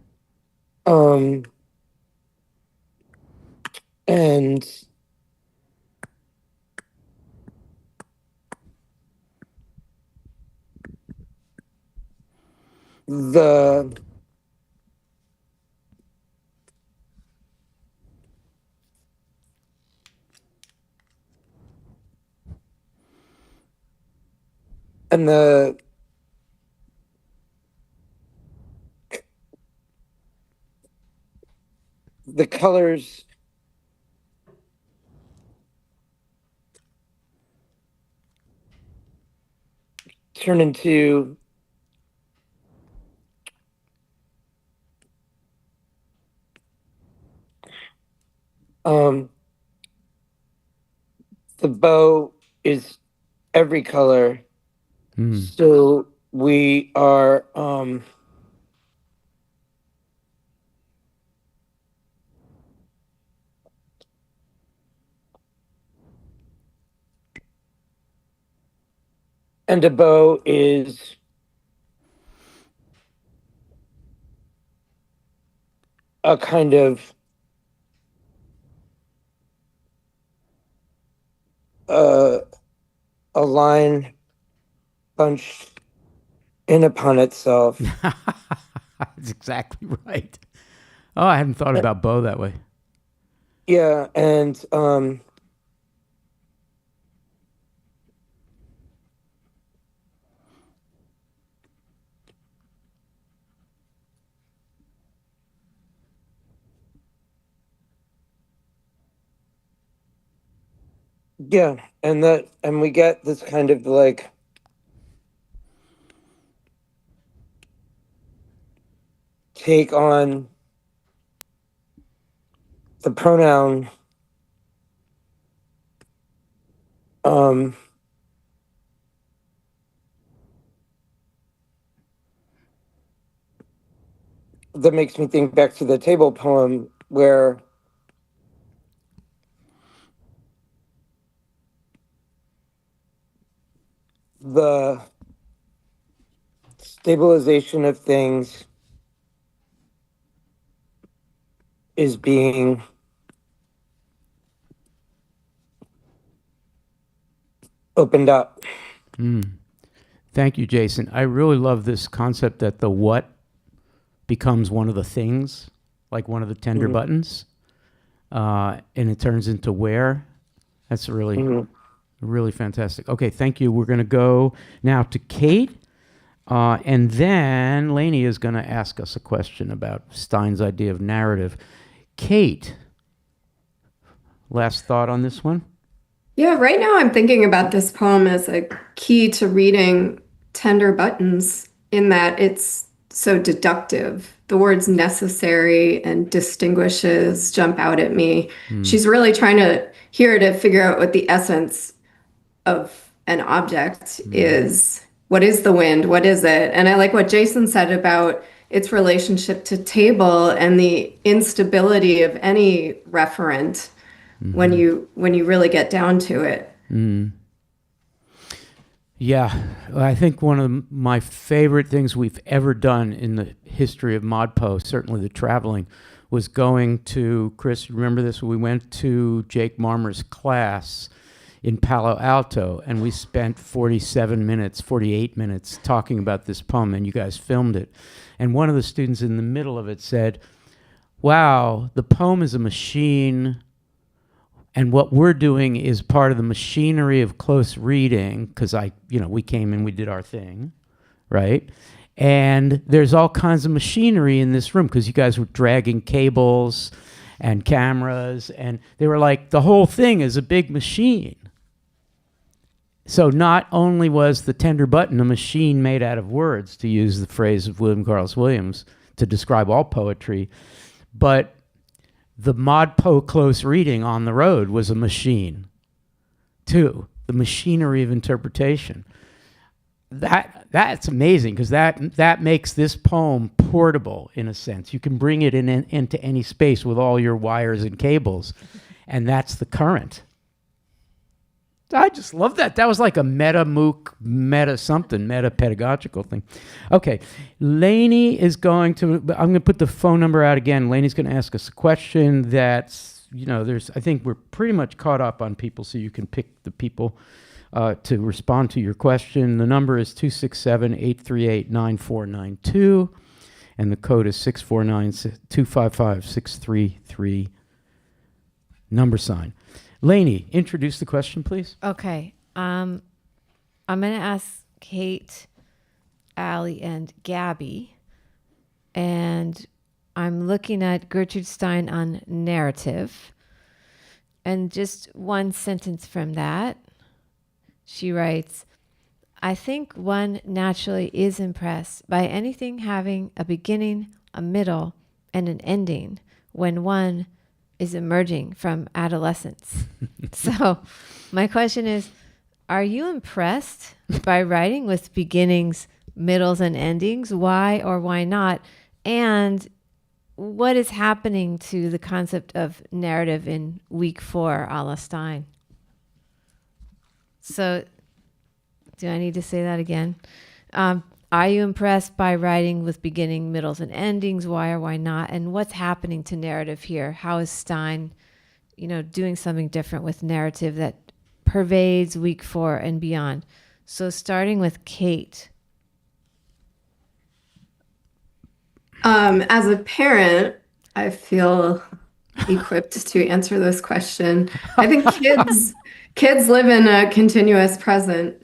the colors turn into the bow is every color. So we are and a bow is a kind of a line bunched in upon itself. That's exactly right. Oh, I hadn't thought about bow that way. Yeah, and yeah, and we get this kind of like take on the pronoun that makes me think back to the table poem where the stabilization of things is being opened up. Thank you, Jason. I really love this concept that the what becomes one of the things, like one of the tender buttons, and it turns into where. That's really, really fantastic. Okay, thank you. We're going to go now to Kate, and then Lainey is going to ask us a question about Stein's idea of narrative. Kate, last thought on this one? Yeah, right now I'm thinking about this poem as a key to reading Tender Buttons, in that it's so deductive. The words necessary and distinguishes jump out at me. She's really trying to figure out what the essence of an object is. What is the wind? What is it? And I like what Jason said about its relationship to table and the instability of any referent when you really get down to it. Yeah, I think one of my favorite things we've ever done in the history of ModPo, certainly the traveling, was going to, Chris, remember this? We went to Jake Marmer's class in Palo Alto, and we spent 48 minutes talking about this poem, and you guys filmed it. And one of the students in the middle of it said, wow, the poem is a machine, and what we're doing is part of the machinery of close reading, because we came and we did our thing, right? And there's all kinds of machinery in this room, because you guys were dragging cables and cameras, and they were like, the whole thing is a big machine. So not only was the tender button a machine made out of words, to use the phrase of William Carlos Williams to describe all poetry, but the ModPo close reading on the road was a machine too, the machinery of interpretation. That's amazing, because that makes this poem portable in a sense. You can bring it into any space with all your wires and cables, and that's the current. I just love that. That was like a meta MOOC, meta pedagogical thing. Okay, Lainey is I'm going to put the phone number out again. Lainey's going to ask us a question that's, I think we're pretty much caught up on people, so you can pick the people to respond to your question. The number is 267-838-9492, and the code is 649-255-633 $. Lainey, introduce the question, please. Okay. I'm going to ask Kate, Allie, and Gabby. And I'm looking at Gertrude Stein on narrative. And just one sentence from that. She writes, I think one naturally is impressed by anything having a beginning, a middle, and an ending when one is emerging from adolescence. So my question is, are you impressed by writing with beginnings, middles, and endings? Why or why not? And what is happening to the concept of narrative in week 4 a la Stein? So do I need to say that again? Are you impressed by writing with beginning, middles, and endings? Why or why not? And what's happening to narrative here? How is Stein, doing something different with narrative that pervades week 4 and beyond? So starting with Kate. As a parent, I feel equipped to answer this question. I think kids live in a continuous present,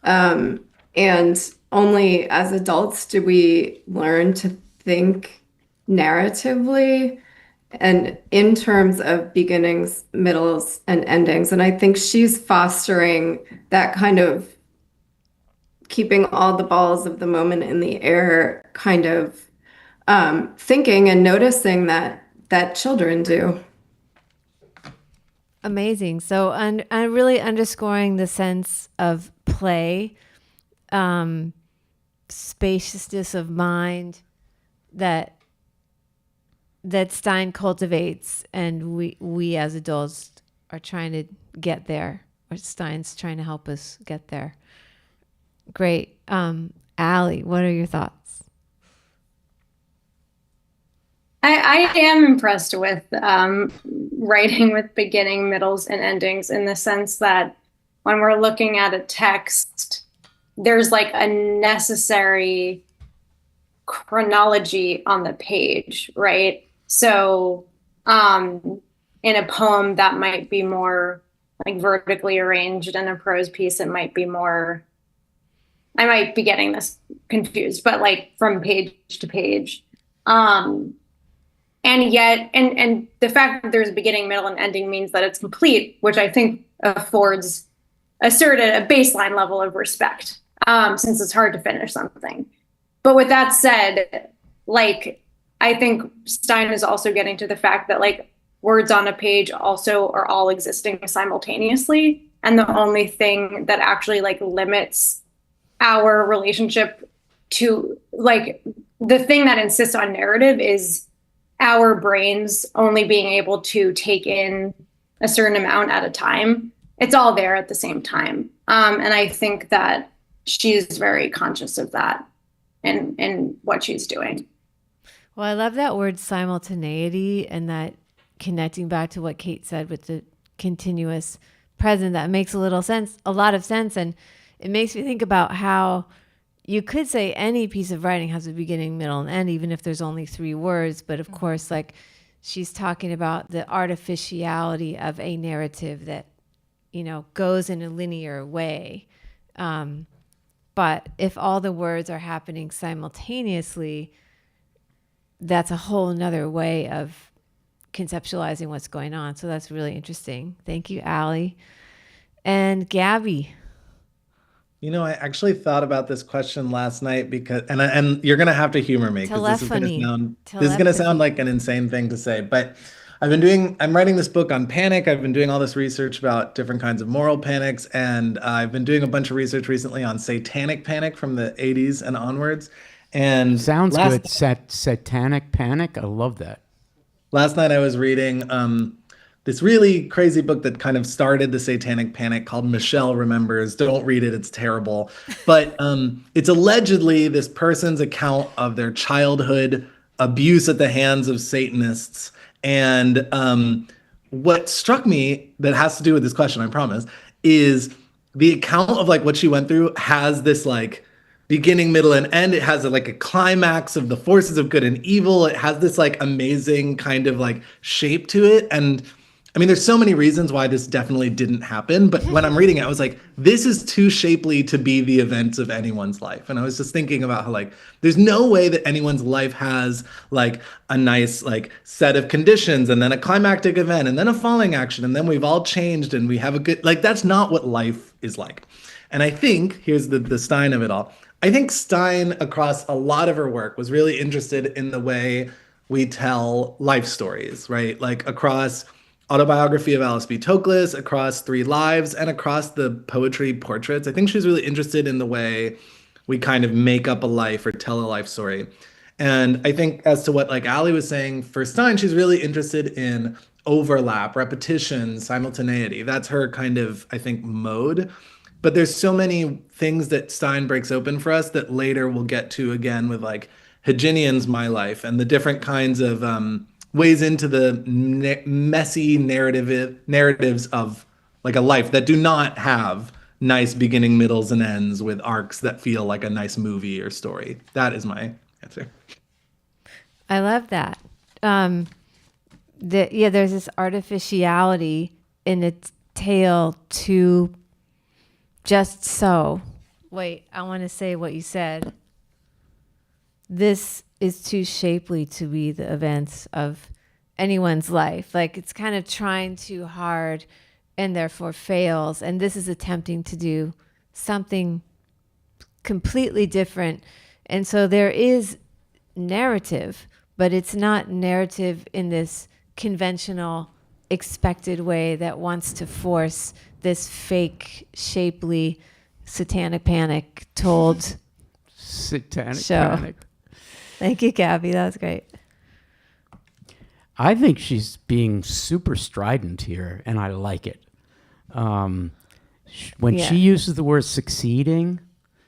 and only as adults do we learn to think narratively and in terms of beginnings, middles, and endings. And I think she's fostering that kind of keeping all the balls of the moment in the air kind of thinking and noticing that children do. Amazing. So I'm really underscoring the sense of play, spaciousness of mind that Stein cultivates, and we as adults are trying to get there, or Stein's trying to help us get there. Great. Allie, what are your thoughts? I am impressed with writing with beginning, middles, and endings, in the sense that when we're looking at a text, there's like a necessary chronology on the page, right? So in a poem that might be more like vertically arranged, in a prose piece it might be more, I might be getting this confused, but like from page to page. And yet, and the fact that there's a beginning, middle, and ending means that it's complete, which I think affords a baseline level of respect, since it's hard to finish something. But with that said, like, I think Stein is also getting to the fact that like words on a page also are all existing simultaneously. And the only thing that actually like limits our relationship to like the thing that insists on narrative is our brains only being able to take in a certain amount at a time. It's all there at the same time. And I think that she's very conscious of that in what she's doing. Well, I love that word simultaneity, and that connecting back to what Kate said with the continuous present. That makes a lot of sense. And it makes me think about how you could say any piece of writing has a beginning, middle, and end, even if there's only 3 words. But of course, like she's talking about the artificiality of a narrative that, goes in a linear way. But if all the words are happening simultaneously, that's a whole nother way of conceptualizing what's going on. So that's really interesting. Thank you, Allie. And Gabby. I actually thought about this question last night because, and you're gonna have to humor me because this is gonna sound like an insane thing to say, but I'm writing this book on panic. I've been doing all this research about different kinds of moral panics, and I've been doing a bunch of research recently on satanic panic from the 80s and onwards. And sounds good. Satanic panic. I love that. Last night I was reading this really crazy book that kind of started the satanic panic called Michelle Remembers. Don't read it. It's terrible. But it's allegedly this person's account of their childhood abuse at the hands of Satanists. And what struck me that has to do with this question, I promise, is the account of like what she went through has this like beginning, middle, and end. It has a climax of the forces of good and evil. It has this like amazing kind of like shape to it. And I mean, there's so many reasons why this definitely didn't happen. But when I'm reading it, I was like, this is too shapely to be the events of anyone's life. And I was just thinking about how like, there's no way that anyone's life has like a nice like set of conditions and then a climactic event and then a falling action. And then we've all changed and we have a good, like, that's not what life is like. And I think, here's the Stein of it all. I think Stein, across a lot of her work, was really interested in the way we tell life stories, right? Like across Autobiography of Alice B. Toklas, across 3 Lives, and across the poetry portraits. I think she's really interested in the way we kind of make up a life or tell a life story. And I think as to what like Allie was saying, for Stein, she's really interested in overlap, repetition, simultaneity. That's her kind of, I think, mode. But there's so many things that Stein breaks open for us that later we'll get to again with like Heginian's My Life and the different kinds of ways into the messy narratives of like a life that do not have nice beginning, middles, and ends with arcs that feel like a nice movie or story. That is my answer. I love that. There's this artificiality in its tale to just so. Wait, I want to say what you said. This is too shapely to be the events of anyone's life. Like it's kind of trying too hard and therefore fails. And this is attempting to do something completely different. And so there is narrative, but it's not narrative in this conventional, expected way that wants to force this fake, shapely, satanic panic told satanic show. Panic. Thank you, Gabby. That was great. I think she's being super strident here, and I like it. When she uses the word succeeding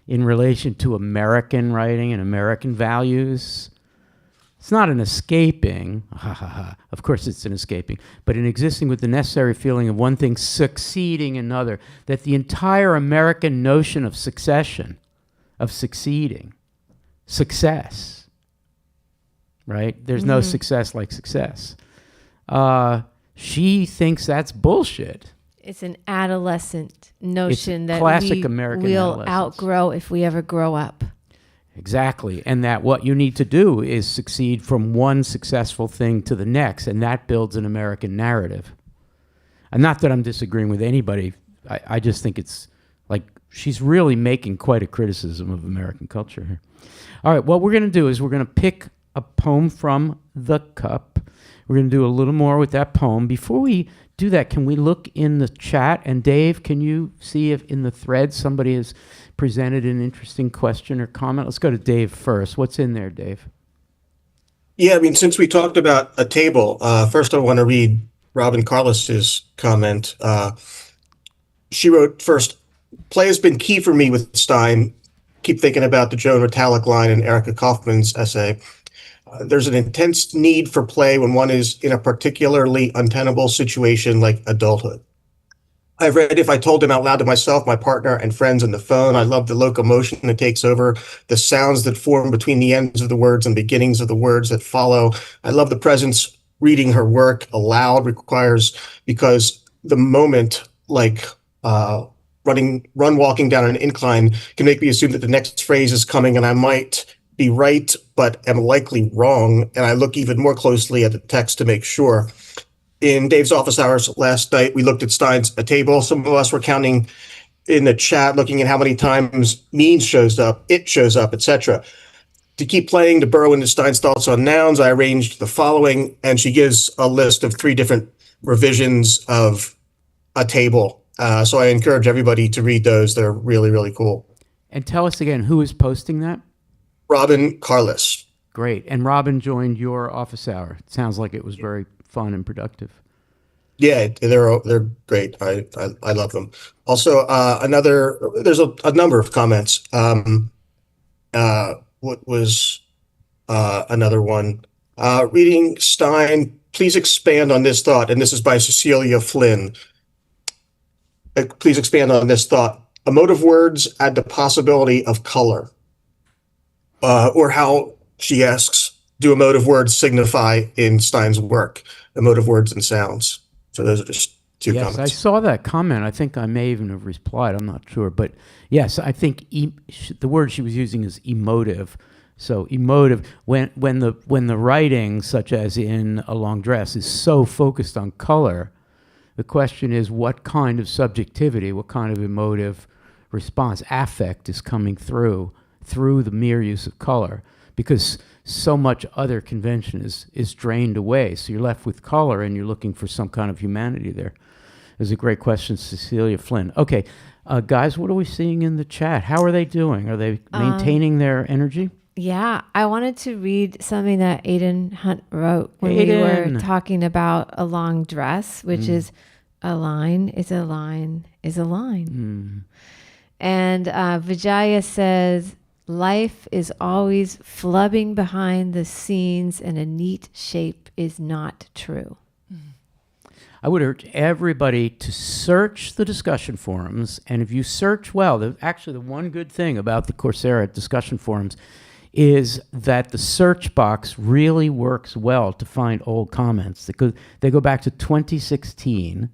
in relation to American writing and American values, it's not an escaping, of course it's an escaping, but an existing with the necessary feeling of one thing succeeding another, that the entire American notion of succession, of succeeding, success, right? There's no success like success. She thinks that's bullshit. It's an adolescent notion that classic American we'll outgrow if we ever grow up. Exactly. And that what you need to do is succeed from one successful thing to the next, and that builds an American narrative. And not that I'm disagreeing with anybody. I just think it's like she's really making quite a criticism of American culture here. All right, what we're going to do is we're going to pick a poem from The Cup. We're going to do a little more with that poem. Before we do that, can we look in the chat? And Dave, can you see if in the thread somebody has presented an interesting question or comment? Let's go to Dave first. What's in there, Dave? Yeah, I mean, since we talked about a table, first I want to read Robin Carlos's comment. She wrote first, play has been key for me with Stein. Keep thinking about the Joan Retallack line in Erica Kaufman's essay. There's an intense need for play when one is in a particularly untenable situation like adulthood. I've read If I Told Him Out Loud to Myself, My Partner, and Friends on the Phone. I love the locomotion that takes over, the sounds that form between the ends of the words and beginnings of the words that follow. I love the presence reading her work aloud requires, because the moment, like walking down an incline, can make me assume that the next phrase is coming and I might be right, but am likely wrong. And I look even more closely at the text to make sure. In Dave's office hours last night, we looked at Stein's A Table. Some of us were counting in the chat, looking at how many times means shows up, it shows up, etc. To keep playing, to burrow into Stein's thoughts on nouns, I arranged the following, and she gives a list of 3 different revisions of A Table. So I encourage everybody to read those. They're really, really cool. And tell us again, who is posting that? Robin Carlos. Great. And Robin joined your office hour. It sounds like it was very fun and productive. Yeah, they're great. I love them. Also, there's a number of comments. What was another one? Reading Stein, please expand on this thought. And this is by Cecilia Flynn. Please expand on this thought. Emotive words add the possibility of color. Or how, she asks, do emotive words signify in Stein's work? Emotive words and sounds. So those are just 2 comments. Yes, I saw that comment. I think I may even have replied. I'm not sure. But yes, I think the word she was using is emotive. So emotive, when the writing, such as in A Long Dress, is so focused on color, the question is what kind of subjectivity, what kind of emotive response, affect is coming through the mere use of color, because so much other convention is drained away. So you're left with color and you're looking for some kind of humanity there. It's a great question, Cecilia Flynn. Okay, guys, what are we seeing in the chat? How are they doing? Are they maintaining their energy? Yeah, I wanted to read something that Aiden Hunt wrote when we were talking about A Long Dress, which is a line is a line is a line. And Vijaya says, life is always flubbing behind the scenes and a neat shape is not true. I would urge everybody to search the discussion forums. And if you search well, actually the one good thing about the Coursera discussion forums is that the search box really works well to find old comments. They go back to 2016,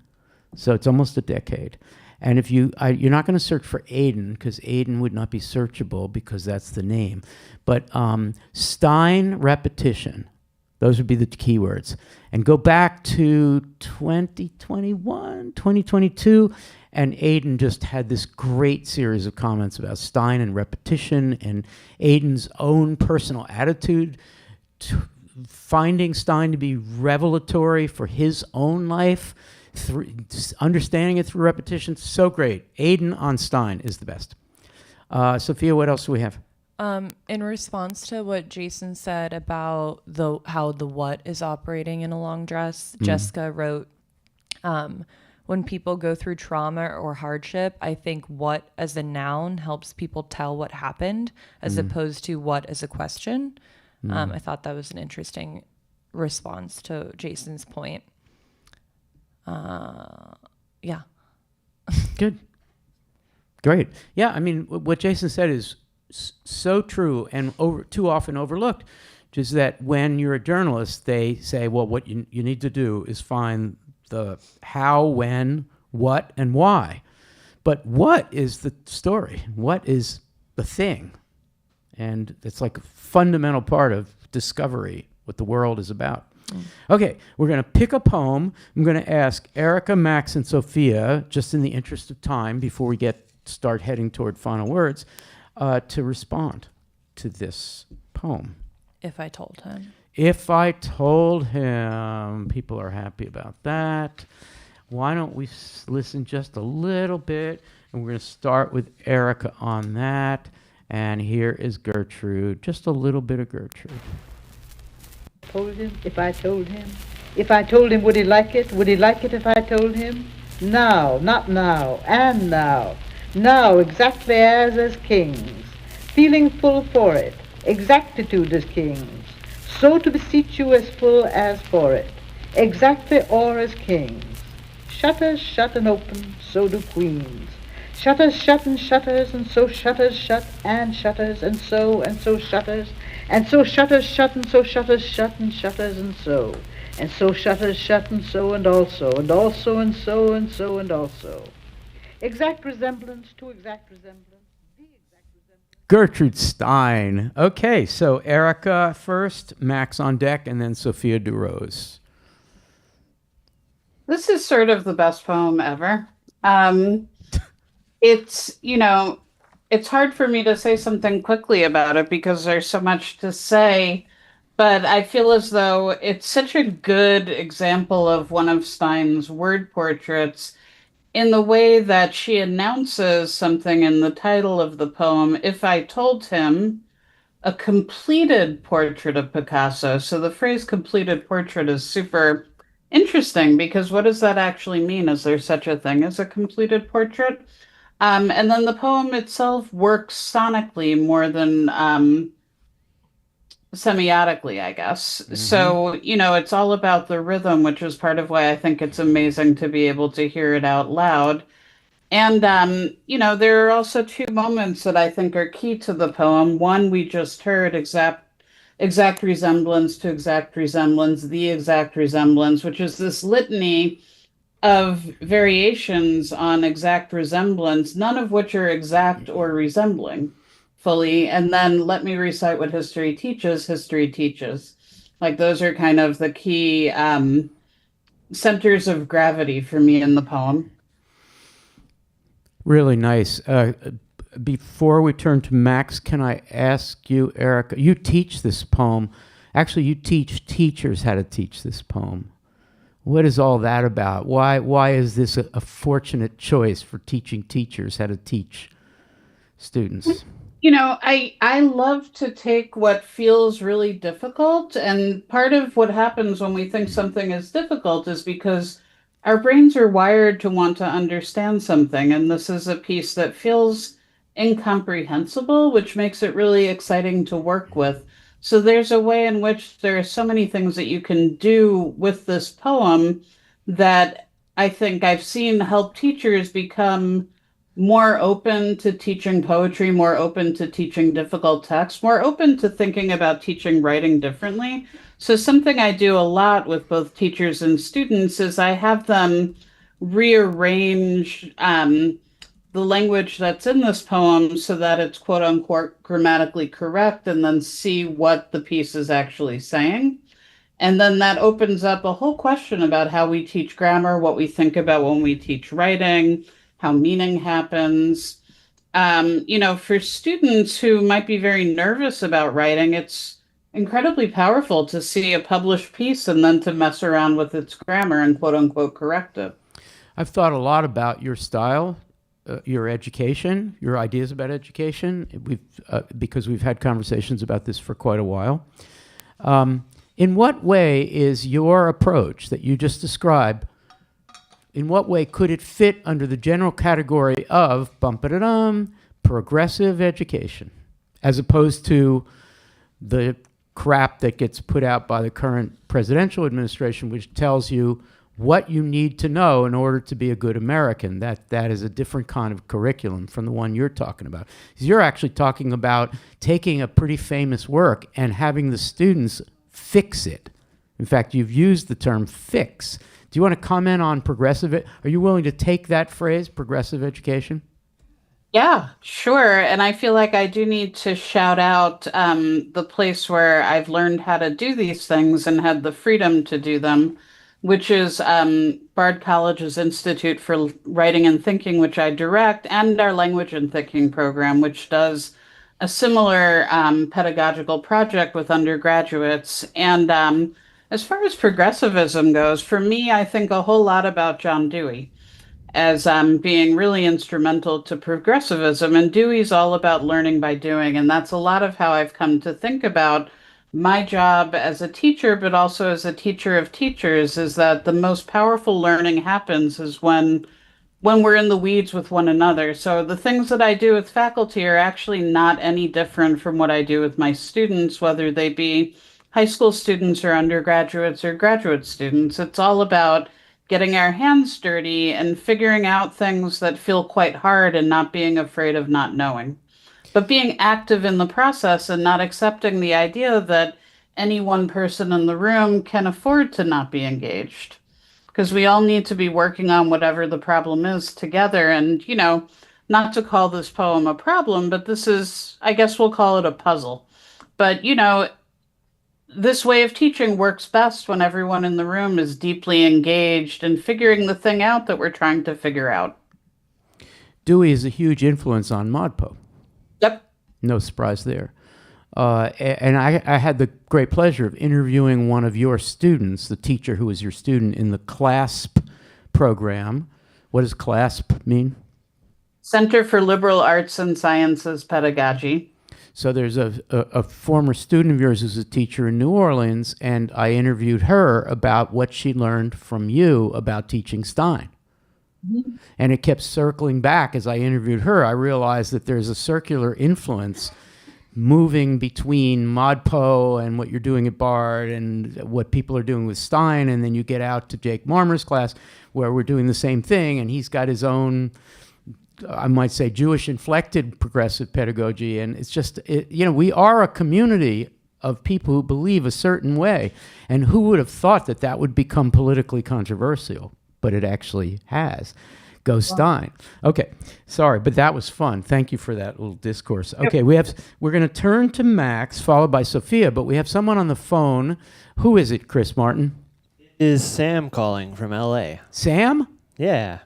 so it's almost a decade. And if you're not going to search for Aiden, because Aiden would not be searchable because that's the name. But Stein repetition, those would be the keywords. And go back to 2021, 2022, and Aiden just had this great series of comments about Stein and repetition and Aiden's own personal attitude to finding Stein to be revelatory for his own life. Understanding it through repetition, so great. Aiden on Stein is the best. Sophia, what else do we have? In response to what Jason said about how the what is operating in A Long Dress, Jessica wrote, when people go through trauma or hardship, I think what as a noun helps people tell what happened as opposed to what as a question. I thought that was an interesting response to Jason's point. Yeah. Good. Great. Yeah, I mean, what Jason said is so true and too often overlooked, which is that when you're a journalist, they say, well, what you need to do is find the how, when, what, and why. But what is the story? What is the thing? And it's like a fundamental part of discovery, what the world is about. Okay, we're going to pick a poem. I'm going to ask Erica, Max, and Sophia, just in the interest of time, before we start heading toward final words, to respond to this poem. If I told him. If I told him. People are happy about that. Why don't we listen just a little bit? And we're going to start with Erica on that. And here is Gertrude. Just a little bit of Gertrude. Told him, if I told him. If I told him, would he like it? Would he like it if I told him? Now, not now, and now. Now, exactly as kings. Feeling full for it. Exactitude as kings. So to beseech you as full as for it. Exactly or as kings. Shutters shut and open, so do queens. Shutters shut and shutters, and so shutters shut and shutters, and so shutters, and so shutters shut, and so shutters shut, and shutters, and so shutters shut, and so, and also, and also, and so, and so, and also. Exact resemblance to exact resemblance. Gertrude Stein. Okay, so Erica first, Max on deck, and then Sophia DeRose. This is sort of the best poem ever. It's, it's hard for me to say something quickly about it because there's so much to say, but I feel as though it's such a good example of one of Stein's word portraits in the way that she announces something in the title of the poem, If I Told Him, a completed portrait of Picasso. So the phrase completed portrait is super interesting because what does that actually mean? Is there such a thing as a completed portrait? And then the poem itself works sonically more than semiotically, I guess. Mm-hmm. So, it's all about the rhythm, which is part of why I think it's amazing to be able to hear it out loud. And, there are also two moments that I think are key to the poem. One, we just heard exact resemblance to exact resemblance, the exact resemblance, which is this litany of variations on exact resemblance, none of which are exact or resembling fully. And then let me recite what history teaches. History teaches. Like those are kind of the key centers of gravity for me in the poem. Really nice. Before we turn to Max, can I ask you, Erica, you teach this poem. Actually, you teach teachers how to teach this poem. What is all that about? Why is this a fortunate choice for teaching teachers how to teach students? I love to take what feels really difficult. And part of what happens when we think something is difficult is because our brains are wired to want to understand something. And this is a piece that feels incomprehensible, which makes it really exciting to work with. So there's a way in which there are so many things that you can do with this poem that I think I've seen help teachers become more open to teaching poetry, more open to teaching difficult text, more open to thinking about teaching writing differently. So something I do a lot with both teachers and students is I have them rearrange the language that's in this poem so that it's quote unquote grammatically correct, and then see what the piece is actually saying. And then that opens up a whole question about how we teach grammar, what we think about when we teach writing, how meaning happens. For students who might be very nervous about writing, it's incredibly powerful to see a published piece and then to mess around with its grammar and quote unquote correct it. I've thought a lot about your style, your education, your ideas about education. Because we've had conversations about this for quite a while. In what way is your approach that you just described, in what way could it fit under the general category of progressive education, as opposed to the crap that gets put out by the current presidential administration, which tells you what you need to know in order to be a good American? That is a different kind of curriculum from the one you're talking about. You're actually talking about taking a pretty famous work and having the students fix it. In fact, you've used the term fix. Do you want to comment on progressive? Are you willing to take that phrase, progressive education? Yeah, sure. And I feel like I do need to shout out the place where I've learned how to do these things and had the freedom to do them, which is Bard College's Institute for Writing and Thinking, which I direct, and our Language and Thinking program, which does a similar pedagogical project with undergraduates. And as far as progressivism goes, for me, I think a whole lot about John Dewey as being really instrumental to progressivism. And Dewey's all about learning by doing. And that's a lot of how I've come to think about my job as a teacher, but also as a teacher of teachers, is that the most powerful learning happens is when we're in the weeds with one another. So the things that I do with faculty are actually not any different from what I do with my students, whether they be high school students or undergraduates or graduate students. It's all about getting our hands dirty and figuring out things that feel quite hard and not being afraid of not knowing, but being active in the process and not accepting the idea that any one person in the room can afford to not be engaged. Because we all need to be working on whatever the problem is together. And, not to call this poem a problem, but this is, I guess we'll call it a puzzle. But, this way of teaching works best when everyone in the room is deeply engaged in figuring the thing out that we're trying to figure out. Dewey is a huge influence on ModPo. Yep. No surprise there. And I had the great pleasure of interviewing one of your students, the teacher who was your student in the CLASP program. What does CLASP mean? Center for Liberal Arts and Sciences Pedagogy. So there's a former student of yours who's a teacher in New Orleans, and I interviewed her about what she learned from you about teaching Stein. Mm-hmm. And it kept circling back as I interviewed her. I realized that there's a circular influence moving between ModPo and what you're doing at Bard and what people are doing with Stein, and then you get out to Jake Marmer's class where we're doing the same thing, and he's got his own, I might say, Jewish-inflected progressive pedagogy. And it's just, we are a community of people who believe a certain way. And who would have thought that that would become politically controversial? But it actually has. Go Stein. Okay, sorry, but that was fun. Thank you for that little discourse. Okay, we're going to turn to Max, followed by Sophia, but we have someone on the phone. Who is it, Chris Martin? It is Sam calling from LA. Sam? Yeah.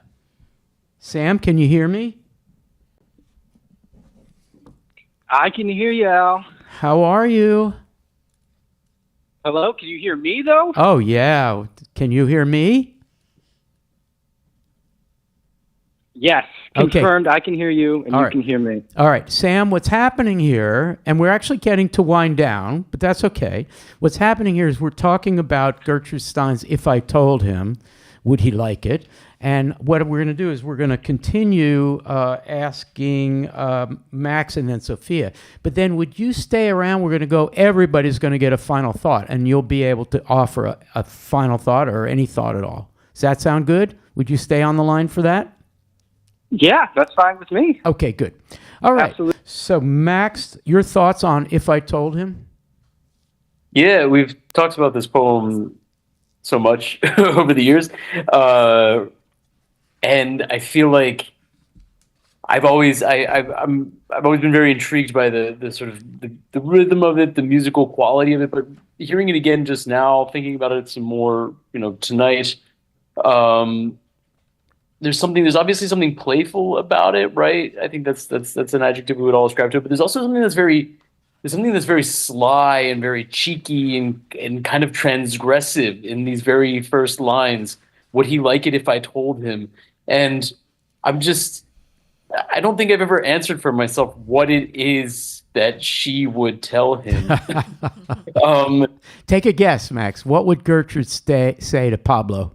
Sam, can you hear me? I can hear you, Al. How are you? Hello, can you hear me, though? Oh, yeah. Can you hear me? Yes, confirmed. Okay. I can hear you, and you can hear me. All right. Sam, what's happening here, and we're actually getting to wind down, but that's okay. What's happening here is we're talking about Gertrude Stein's If I Told Him, Would He Like It? And what we're going to do is we're going to continue asking Max and then Sophia. But then would you stay around? We're going to go, everybody's going to get a final thought, and you'll be able to offer a final thought or any thought at all. Does that sound good? Would you stay on the line for that? Yeah, that's fine with me. Okay, good. All right. Absolutely. So, Max, your thoughts on If I Told Him? Yeah, we've talked about this poem so much over the years. And I feel like I've always been very intrigued by the sort of the rhythm of it, the musical quality of it. But hearing it again just now, thinking about it some more, tonight, there's obviously something playful about it, right? I think that's an adjective we would all ascribe to it. But there's also something that's very sly and very cheeky and kind of transgressive in these very first lines. Would he like it if I told him? And I don't think I've ever answered for myself what it is that she would tell him. Take a guess, Max. What would Gertrude say to Pablo?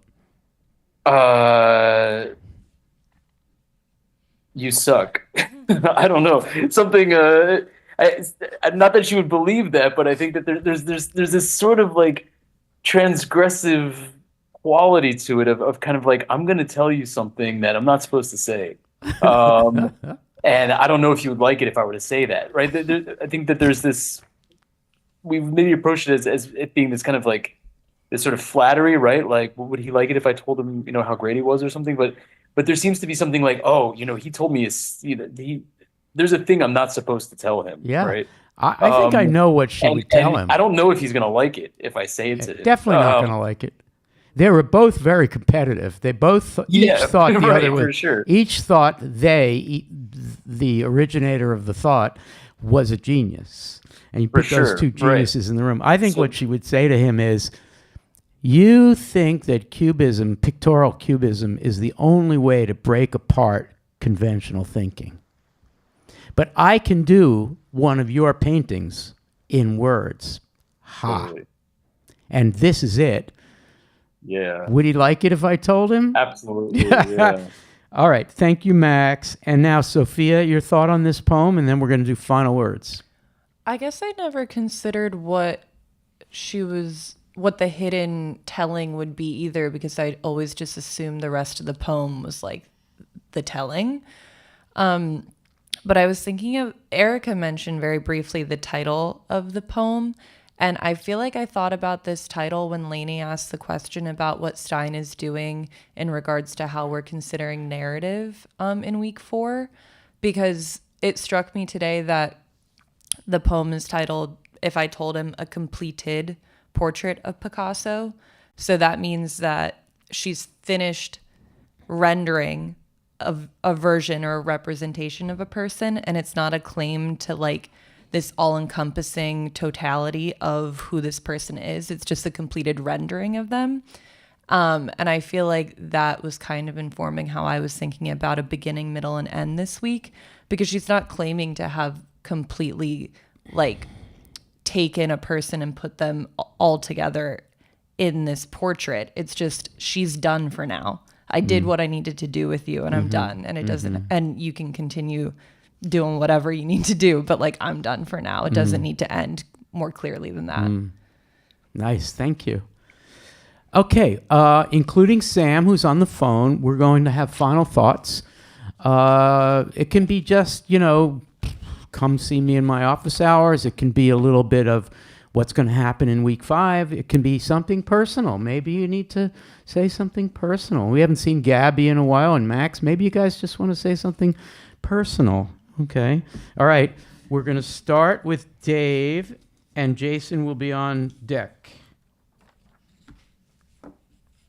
You suck. I don't know. Something. Not that she would believe that, but I think that there's this sort of like transgressive quality to it of kind of like, I'm going to tell you something that I'm not supposed to say. And I don't know if you would like it if I were to say that, right? I think that there's this, we've maybe approached it as it being this kind of like, this sort of flattery, right? Like, would he like it if I told him, how great he was or something? But there seems to be something like, oh, he told me there's a thing I'm not supposed to tell him. Yeah. Right. I think I know what she would tell him. I don't know if he's going to like it if I say it to him. Definitely not going to like it. They were both very competitive. They both each thought the other was, for sure. Each thought the originator of the thought was a genius. And you put those two geniuses in the room. I think what she would say to him is, you think that cubism, pictorial cubism, is the only way to break apart conventional thinking. But I can do one of your paintings in words. Ha. Totally. And this is it. Yeah. Would he like it if I told him? Absolutely. Yeah. All right. Thank you, Max. And now, Sophia, your thought on this poem, and then we're going to do final words. I guess I never considered what the hidden telling would be either, because I always just assumed the rest of the poem was like the telling. But I was thinking of, Erica mentioned very briefly the title of the poem. And I feel like I thought about this title when Lainey asked the question about what Stein is doing in regards to how we're considering narrative in week 4, because it struck me today that the poem is titled, If I Told Him, a Completed Portrait of Picasso. So that means that she's finished rendering a version or a representation of a person, and it's not a claim to like this all-encompassing totality of who this person is. It's just a completed rendering of them. And I feel like that was kind of informing how I was thinking about a beginning, middle, and end this week, because she's not claiming to have completely like taken a person and put them all together in this portrait. It's just, she's done for now. I did what I needed to do with you, and I'm done. And it doesn't, and you can continue doing whatever you need to do, but like, I'm done for now. It doesn't need to end more clearly than that. Nice. Thank you. Okay. Including Sam, who's on the phone, we're going to have final thoughts. It can be just, come see me in my office hours. It can be a little bit of what's going to happen in week 5. It can be something personal. Maybe you need to say something personal. We haven't seen Gabby in a while, and Max. Maybe you guys just want to say something personal. Okay. All right. We're going to start with Dave, and Jason will be on deck.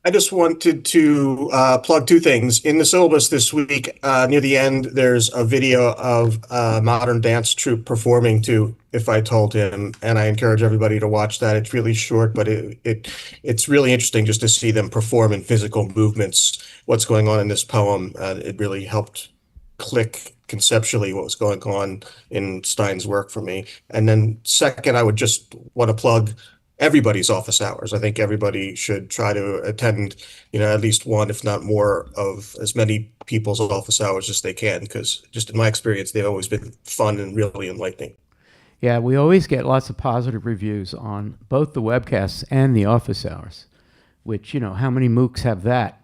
I just wanted to plug 2 things. In the syllabus this week, near the end, there's a video of a modern dance troupe performing to If I Told Him, and I encourage everybody to watch that. It's really short, but it's really interesting just to see them perform in physical movements what's going on in this poem. It really helped click conceptually what was going on in Stein's work for me. And then second, I would just want to plug everybody's office hours. I think everybody should try to attend, at least one, if not more, of as many people's office hours as they can, because just in my experience, they've always been fun and really enlightening. Yeah, we always get lots of positive reviews on both the webcasts and the office hours, which, how many MOOCs have that?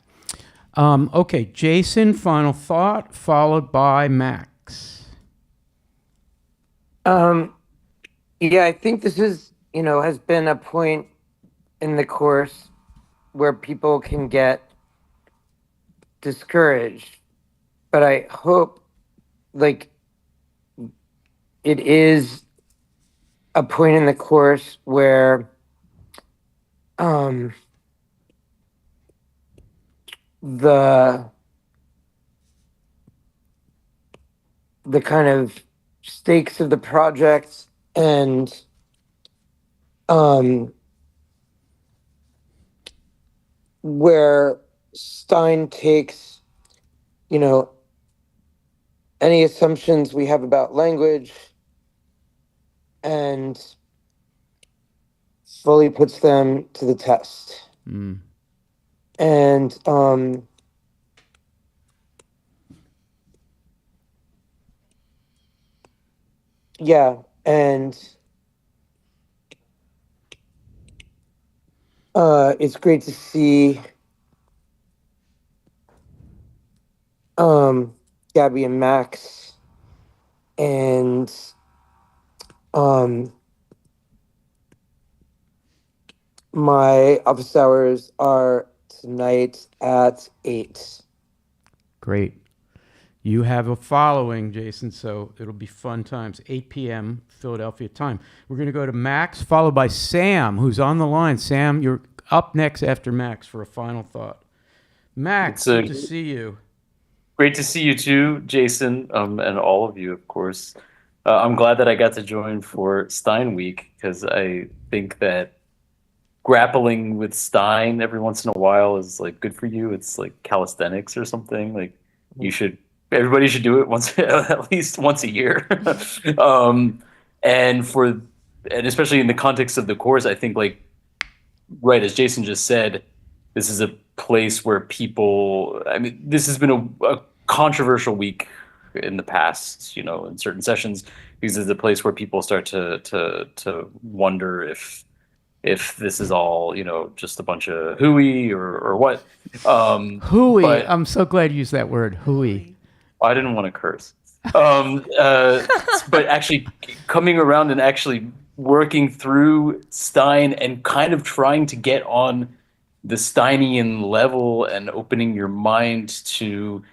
Okay, Jason, final thought, followed by Max. Yeah, I think this is, has been a point in the course where people can get discouraged. But I hope, it is a point in the course where the kind of stakes of the project and where Stein takes, any assumptions we have about language and fully puts them to the test. And yeah, and it's great to see Gabby and Max, and my office hours are tonight at 8. Great. You have a following, Jason, so it'll be fun times. 8 p.m. Philadelphia time. We're going to go to Max, followed by Sam, who's on the line. Sam, you're up next after Max for a final thought. Max, good to see you. Great to see you too, Jason, and all of you, of course. I'm glad that I got to join for Stein Week, because I think that grappling with Stein every once in a while is like good for you. It's like calisthenics or something. Like everybody should do it once, at least once a year. And especially in the context of the course, I think, like, right, as Jason just said, this is a place where people, I mean, this has been a controversial week in the past, in certain sessions, because it's a place where people start to wonder if this is all, just a bunch of hooey or what. Hooey. I'm so glad you used that word, hooey. I didn't want to curse. But actually coming around and actually working through Stein and kind of trying to get on the Steinian level and opening your mind to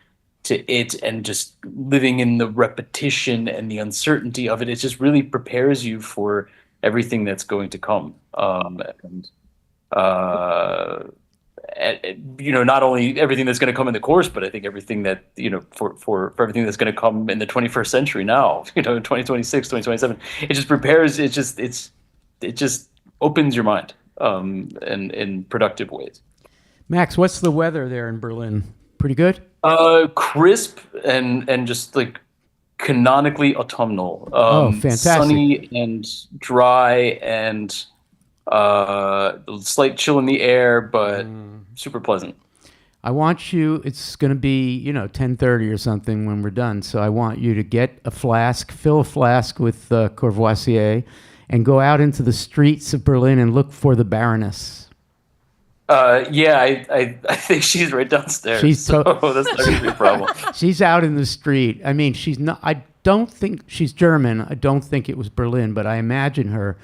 it, and just living in the repetition and the uncertainty of it, it just really prepares you for everything that's going to come. Not only everything that's going to come in the course, but I think everything that, for everything that's going to come in the 21st century now, 2026, 2027, it just prepares, it just opens your mind, in productive ways. Max, what's the weather there in Berlin? Pretty good? Crisp and just like canonically autumnal. Fantastic. Sunny and dry and slight chill in the air, but super pleasant. I want you, it's going to be, 10:30 or something when we're done. So I want you to get a flask, fill a flask with Courvoisier, and go out into the streets of Berlin and look for the Baroness. I think she's right downstairs. That's not going to be a problem. She's out in the street. I mean, she's not, I don't think she's German. I don't think it was Berlin, but I imagine her,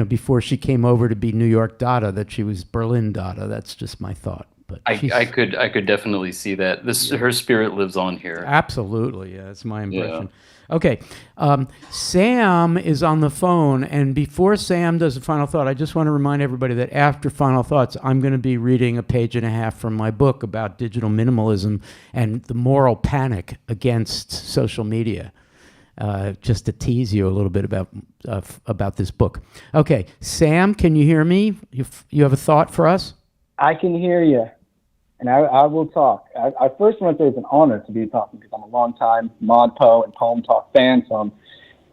before she came over to be New York Dada, that she was Berlin Dada. That's just my thought. But I could definitely see that. Her spirit lives on here. Absolutely, yeah, that's my impression. Yeah. Okay, Sam is on the phone, and before Sam does a final thought, I just want to remind everybody that after final thoughts, I'm going to be reading a page and a half from my book about digital minimalism and the moral panic against social media. Just to tease you a little bit about this book. Okay, Sam, can you hear me? You have a thought for us? I can hear you, and I will talk. I first want to say it's an honor to be talking, because I'm a long-time ModPo and Poem Talk fan, so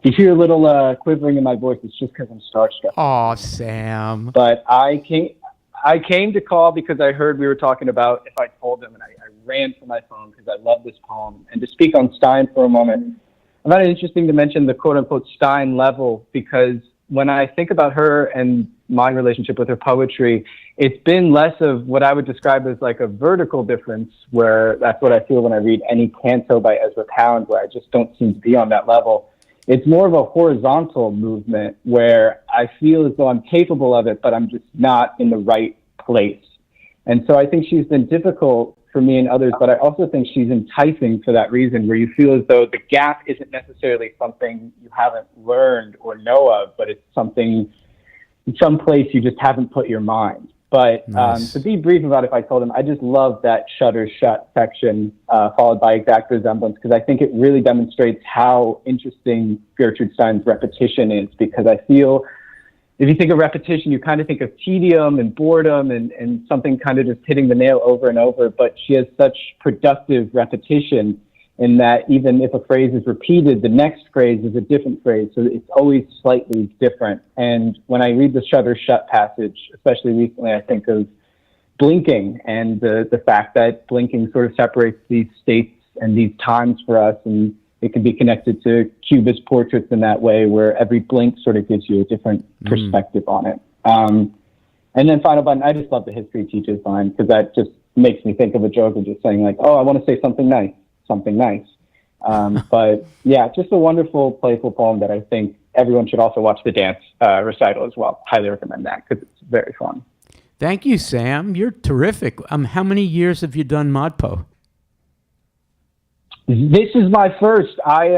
if you hear a little quivering in my voice, it's just because I'm starstruck. Aw, Sam. But I came to call because I heard we were talking about If I Told Them, and I ran for my phone because I love this poem. And to speak on Stein for a moment, I find it interesting to mention the quote-unquote Stein level, because when I think about her and my relationship with her poetry, it's been less of what I would describe as like a vertical difference, where that's what I feel when I read any canto by Ezra Pound, where I just don't seem to be on that level. It's more of a horizontal movement where I feel as though I'm capable of it, but I'm just not in the right place. And so I think she's been difficult for me and others, but I also think she's enticing for that reason, where you feel as though the gap isn't necessarily something you haven't learned or know of, but it's something, some place you just haven't put your mind. But to be brief about If I Told Him, I just love that shutters shut section, followed by exact resemblance, because I think it really demonstrates how interesting Gertrude Stein's repetition is, because I feel if you think of repetition, you kind of think of tedium and boredom and something kind of just hitting the nail over and over, but she has such productive repetition in that even if a phrase is repeated, the next phrase is a different phrase, so it's always slightly different. And when I read the shutters shut passage, especially recently, I think of blinking and the fact that blinking sort of separates these states and these times for us, and it can be connected to Cubist portraits in that way, where every blink sort of gives you a different perspective on it. And then final button, I just love the history teacher's line, because that just makes me think of a joke of just saying like, oh, I want to say something nice. But yeah, just a wonderful, playful poem that I think everyone should also watch the dance recital as well. Highly recommend that, because it's very fun. Thank you, Sam. You're terrific. How many years have you done ModPo? This is my first. I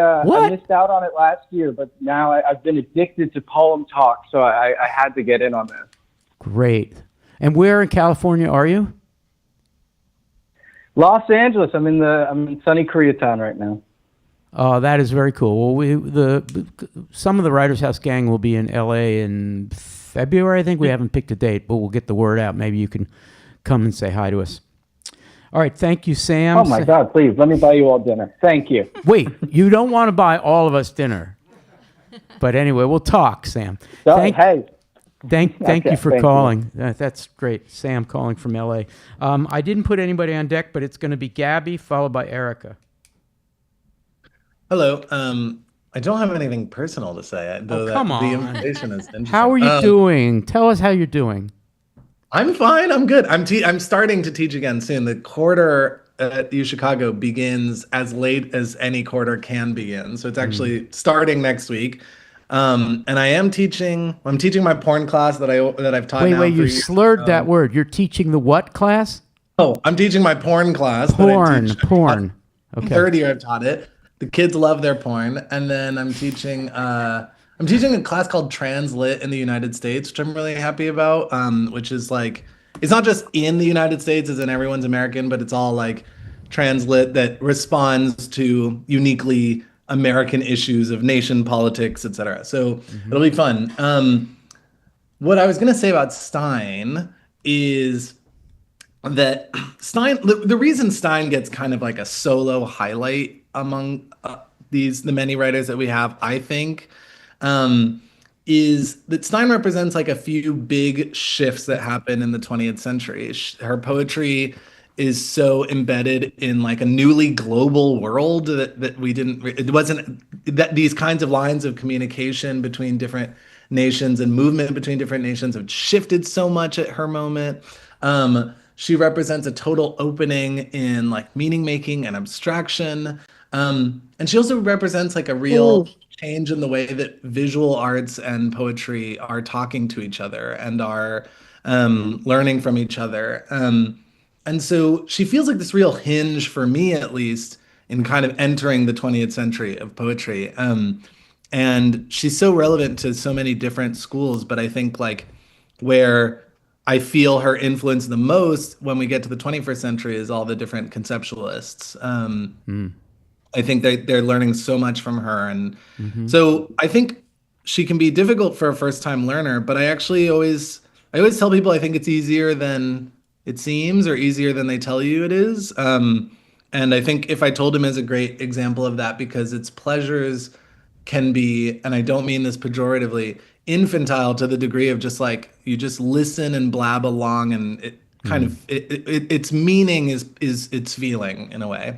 missed out on it last year, but now I've been addicted to Poem Talk, so I had to get in on this. Great. And where in California are you? Los Angeles. I'm in sunny Koreatown right now. That is very cool. Well, some of the Writers House gang will be in LA in February. I think we haven't picked a date, but we'll get the word out. Maybe you can come and say hi to us. All right, thank you, Sam. Oh my God, please let me buy you all dinner. Thank you. Wait, you don't want to buy all of us dinner, but anyway, we'll talk, Sam. Thank you for calling. That's great, Sam calling from LA. I didn't put anybody on deck, but it's going to be Gabby followed by Erica. Hello. I don't have anything personal to say, though come the on. invitation is interesting. How are you doing? Tell us how you're doing. I'm fine. I'm good. I'm starting to teach again soon. The quarter at U Chicago begins as late as any quarter can begin. So it's actually starting next week. And I am teaching. I'm teaching my porn class that I've taught. Wait, you slurred that word. You're teaching the what class? Oh, I'm teaching my porn class. Porn. Okay. Third year I've taught it. The kids love their porn, and then I'm teaching a class called Translit in the United States, which I'm really happy about. Which is like, it's not just in the United States, as in everyone's American, but it's all like translit that responds to uniquely American issues of nation politics, etc. So it'll be fun. What I was going to say about Stein is that Stein, the reason Stein gets kind of like a solo highlight among the many writers that we have, I think, is that Stein represents like a few big shifts that happen in the 20th century. Her poetry is so embedded in like a newly global world that it wasn't that these kinds of lines of communication between different nations and movement between different nations have shifted so much at her moment. She represents a total opening in like meaning making and abstraction. And she also represents like a real change in the way that visual arts and poetry are talking to each other and are learning from each other. And so she feels like this real hinge, for me at least, in kind of entering the 20th century of poetry. And she's so relevant to so many different schools, but I think like where I feel her influence the most when we get to the 21st century is all the different conceptualists. I think they're learning so much from her. And so I think she can be difficult for a first-time learner, but I always tell people I think it's easier than it seems or easier than they tell you it is. And I think If I Told Him is a great example of that because its pleasures can be, and I don't mean this pejoratively, infantile to the degree of just like you just listen and blab along and it kind of its meaning is its feeling in a way.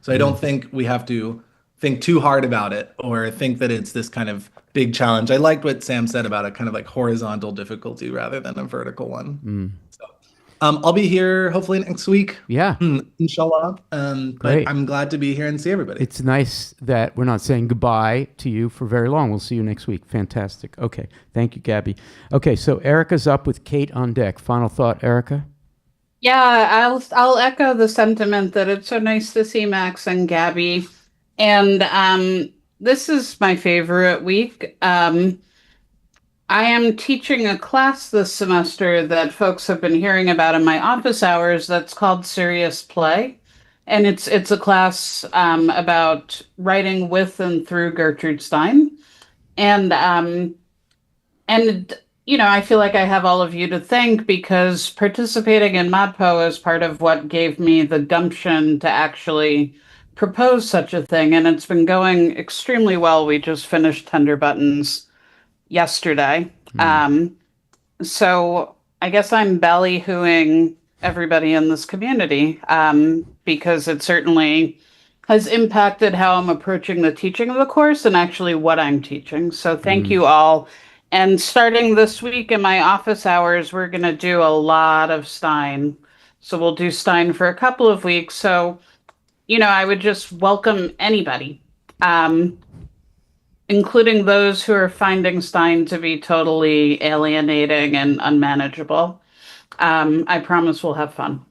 So I don't think we have to think too hard about it or think that it's this kind of big challenge. I liked what Sam said about a kind of like horizontal difficulty rather than a vertical one. So I'll be here hopefully next week. Yeah. Inshallah. But I'm glad to be here and see everybody. It's nice that we're not saying goodbye to you for very long. We'll see you next week. Fantastic. Okay. Thank you, Gabby. Okay, so Erica's up with Kate on deck. Final thought, Erica? Yeah, I'll echo the sentiment that it's so nice to see Max and Gabby. And this is my favorite week. I am teaching a class this semester that folks have been hearing about in my office hours that's called Serious Play. And it's a class about writing with and through Gertrude Stein. And you know, I feel like I have all of you to thank because participating in ModPo is part of what gave me the gumption to actually propose such a thing. And it's been going extremely well. We just finished Tender Buttons yesterday. So I guess I'm ballyhooing everybody in this community because it certainly has impacted how I'm approaching the teaching of the course and actually what I'm teaching. So thank you all. And starting this week in my office hours, we're going to do a lot of Stein. So we'll do Stein for a couple of weeks. So, you know, I would just welcome anybody, including those who are finding Stein to be totally alienating and unmanageable. I promise we'll have fun.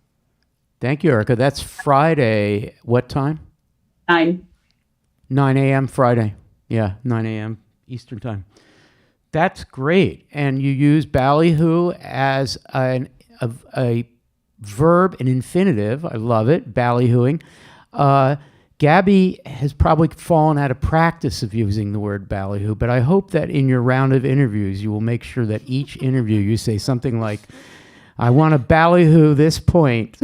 Thank you, Erica. That's Friday. What time? 9 a.m. Friday. Yeah, 9 a.m. Eastern time. That's great. And you use ballyhoo as a verb, an infinitive. I love it, ballyhooing. Gabby has probably fallen out of practice of using the word ballyhoo, but I hope that in your round of interviews, you will make sure that each interview you say something like, I want to ballyhoo this point.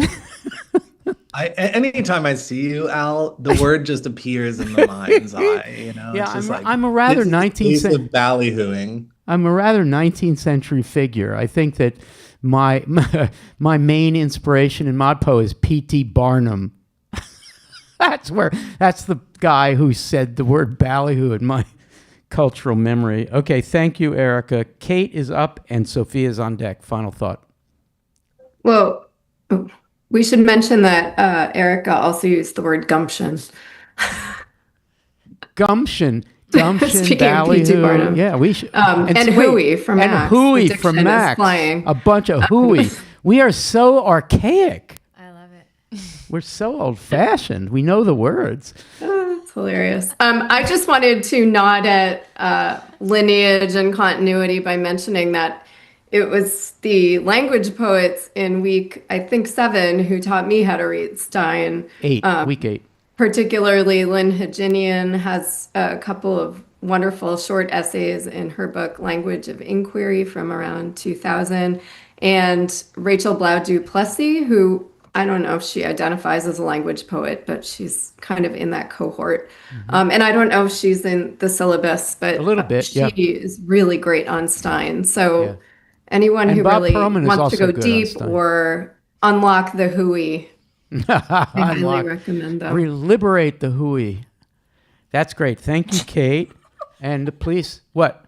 Anytime I see you, Al, the word just appears in the mind's eye. Yeah, it's just I'm a rather 19th century ballyhooing. I'm a rather 19th century figure. I think that my main inspiration in ModPo is P.T. Barnum. That's the guy who said the word ballyhoo in my cultural memory. Okay, thank you, Erica. Kate is up and Sophia's on deck. Final thought. Well, we should mention that Erica also used the word gumption. Gumption, Speaking ballyhoo. of P.T. Barnum. Yeah, we should. And hooey from Max. And hooey The from diction is Max. flying. A bunch of hooey. We are so archaic. I love it. We're so old-fashioned. We know the words. It's hilarious. I just wanted to nod at lineage and continuity by mentioning that it was the language poets in week, I think, 7 who taught me how to read Stein. Week 8. Particularly Lynn Haginian has a couple of wonderful short essays in her book, Language of Inquiry, from around 2000. And Rachel Blau du Plessis, who I don't know if she identifies as a language poet, but she's kind of in that cohort. And I don't know if she's in the syllabus, but a little bit, she is really great on Stein. So anyone And who Bob really Perlman is wants to also go good on deep Stein. or unlock the hooey, I highly recommend them. Liberate the hooey. That's great. Thank you, Kate. And please, what?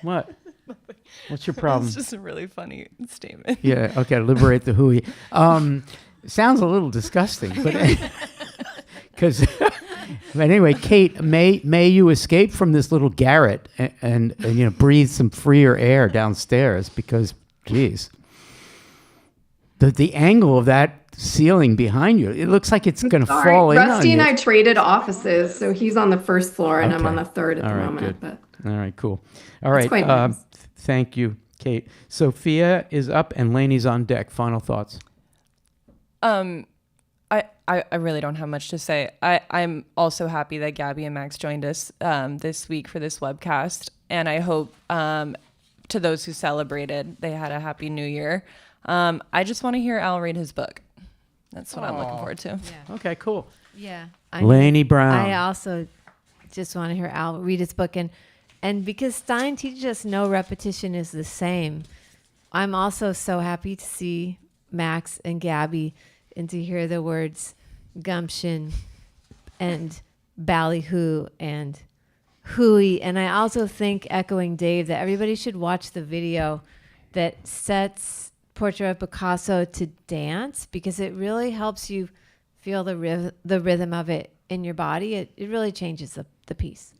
What's your problem? It's just a really funny statement. Yeah, okay, liberate the hooey. Sounds a little disgusting, but because but anyway, Kate, may you escape from this little garret and breathe some freer air downstairs because, geez, the angle of that ceiling behind you, it looks like it's going to fall in on you. Rusty and I traded offices, so he's on the first floor and I'm on the third at the moment. Good. All right, cool. All It's right, quite nice. thank you, Kate. Sophia is up and Lainey's on deck. Final thoughts. I really don't have much to say. I'm also happy that Gabby and Max joined us this week for this webcast, and I hope to those who celebrated, they had a happy new year. I just want to hear Al read his book. That's what I'm looking forward to. Yeah. Okay, cool. Yeah. Lainey Brown. I also just want to hear Al read his book. And because Stein teaches us no repetition is the same, I'm also so happy to see Max and Gabby and to hear the words gumption and ballyhoo and hooey. And I also think, echoing Dave, that everybody should watch the video that sets Portrait of Picasso to dance, because it really helps you feel the rhythm of it in your body. It really changes the piece.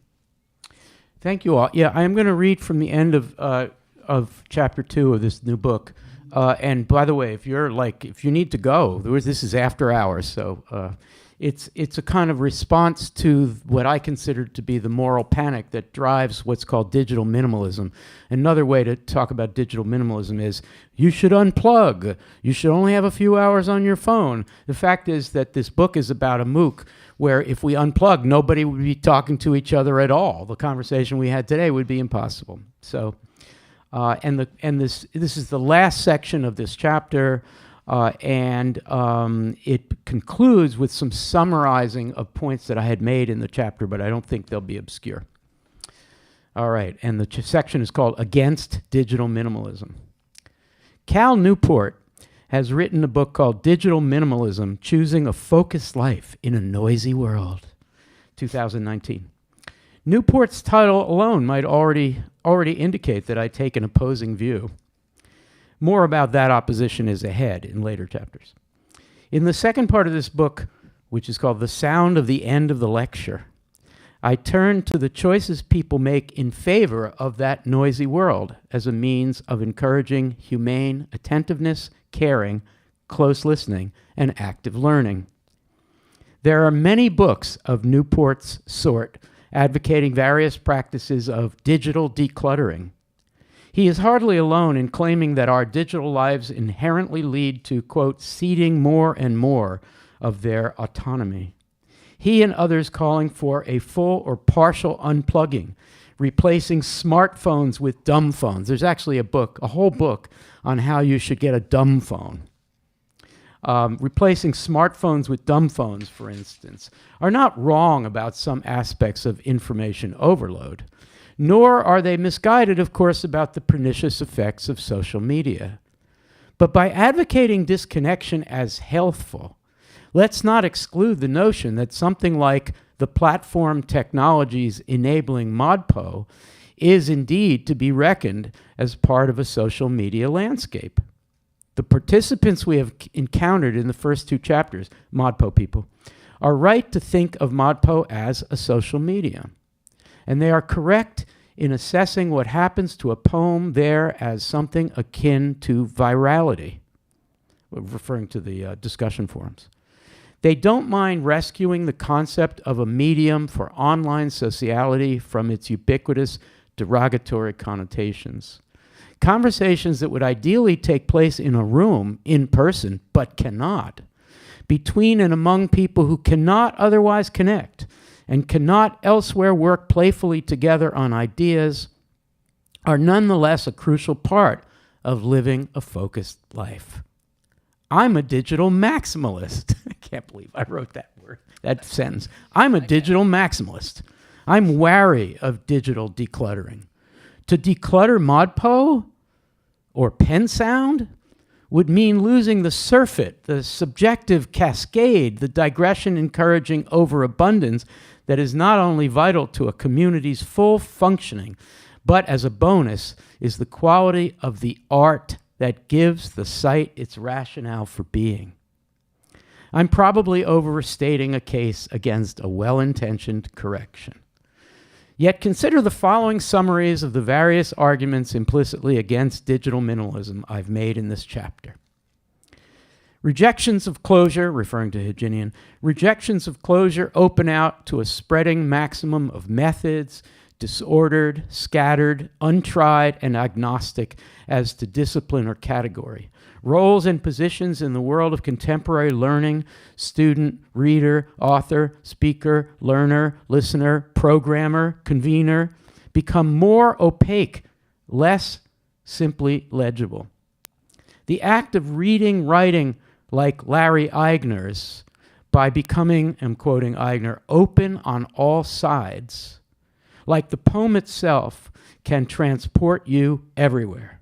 Thank you all. Yeah, I am going to read from the end of chapter 2 of this new book. And by the way, if you need to go, this is after hours, so it's a kind of response to what I consider to be the moral panic that drives what's called digital minimalism. Another way to talk about digital minimalism is you should unplug. You should only have a few hours on your phone. The fact is that this book is about a MOOC where if we unplug, nobody would be talking to each other at all. The conversation we had today would be impossible. So, this is the last section of this chapter. And it concludes with some summarizing of points that I had made in the chapter, but I don't think they'll be obscure. All right, and the section is called Against Digital Minimalism. Cal Newport has written a book called Digital Minimalism, Choosing a Focused Life in a Noisy World, 2019. Newport's title alone might already indicate that I take an opposing view. More about that opposition is ahead in later chapters. In the second part of this book, which is called The Sound of the End of the Lecture, I turn to the choices people make in favor of that noisy world as a means of encouraging humane attentiveness, caring, close listening, and active learning. There are many books of Newport's sort advocating various practices of digital decluttering. He is hardly alone in claiming that our digital lives inherently lead to, quote, ceding more and more of their autonomy. He and others calling for a full or partial unplugging, replacing smartphones with dumb phones. There's actually a whole book on how you should get a dumb phone. Replacing smartphones with dumb phones, for instance, are not wrong about some aspects of information overload, nor are they misguided, of course, about the pernicious effects of social media. But by advocating disconnection as healthful, let's not exclude the notion that something like the platform technologies enabling ModPo is indeed to be reckoned as part of a social media landscape. The participants we have encountered in the first two chapters, ModPo people, are right to think of ModPo as a social medium. And they are correct in assessing what happens to a poem there as something akin to virality, referring to the discussion forums. They don't mind rescuing the concept of a medium for online sociality from its ubiquitous derogatory connotations. Conversations that would ideally take place in a room, in person, but cannot, between and among people who cannot otherwise connect and cannot elsewhere work playfully together on ideas, are nonetheless a crucial part of living a focused life. I'm a digital maximalist. I can't believe I wrote that sentence. I'm a digital maximalist. I'm wary of digital decluttering. To declutter ModPo or pen sound would mean losing the surfeit, the subjective cascade, the digression encouraging overabundance that is not only vital to a community's full functioning, but as a bonus is the quality of the art that gives the site its rationale for being. I'm probably overstating a case against a well-intentioned correction. Yet consider the following summaries of the various arguments implicitly against digital minimalism I've made in this chapter. Rejections of closure, referring to Heginian, rejections of closure open out to a spreading maximum of methods, disordered, scattered, untried, and agnostic as to discipline or category. Roles and positions in the world of contemporary learning, student, reader, author, speaker, learner, listener, programmer, convener, become more opaque, less simply legible. The act of reading, writing like Larry Eigner's, by becoming, I'm quoting Eigner, open on all sides, like the poem itself, can transport you everywhere.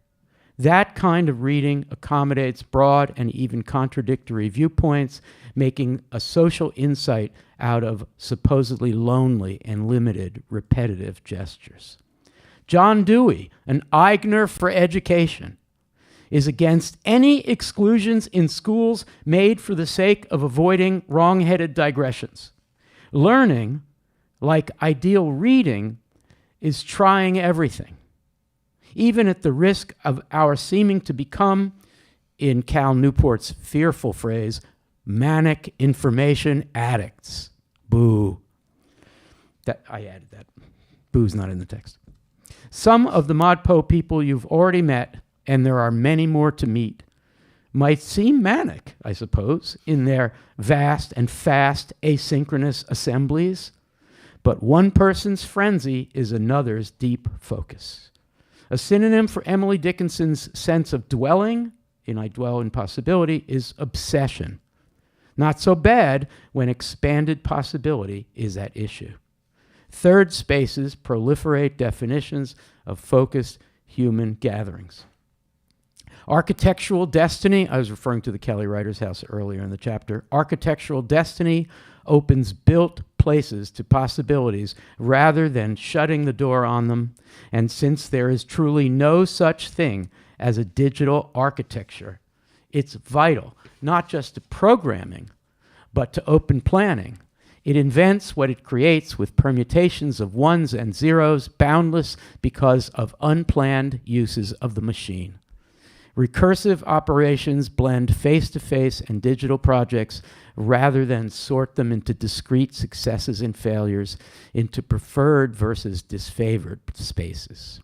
That kind of reading accommodates broad and even contradictory viewpoints, making a social insight out of supposedly lonely and limited repetitive gestures. John Dewey, an Eigner for education, is against any exclusions in schools made for the sake of avoiding wrong-headed digressions. Learning, like ideal reading, is trying everything, even at the risk of our seeming to become, in Cal Newport's fearful phrase, manic information addicts. Boo. I added that. Boo's not in the text. Some of the ModPo people you've already met, and there are many more to meet, might seem manic, I suppose, in their vast and fast asynchronous assemblies, but one person's frenzy is another's deep focus. A synonym for Emily Dickinson's sense of dwelling, in I Dwell in Possibility, is obsession. Not so bad when expanded possibility is at issue. Third spaces proliferate definitions of focused human gatherings. Architectural destiny, I was referring to the Kelly Writers' House earlier in the chapter. Architectural destiny opens built places to possibilities rather than shutting the door on them. And since there is truly no such thing as a digital architecture, it's vital, not just to programming, but to open planning. It invents what it creates with permutations of ones and zeros, boundless because of unplanned uses of the machine. Recursive operations blend face-to-face and digital projects rather than sort them into discrete successes and failures, into preferred versus disfavored spaces.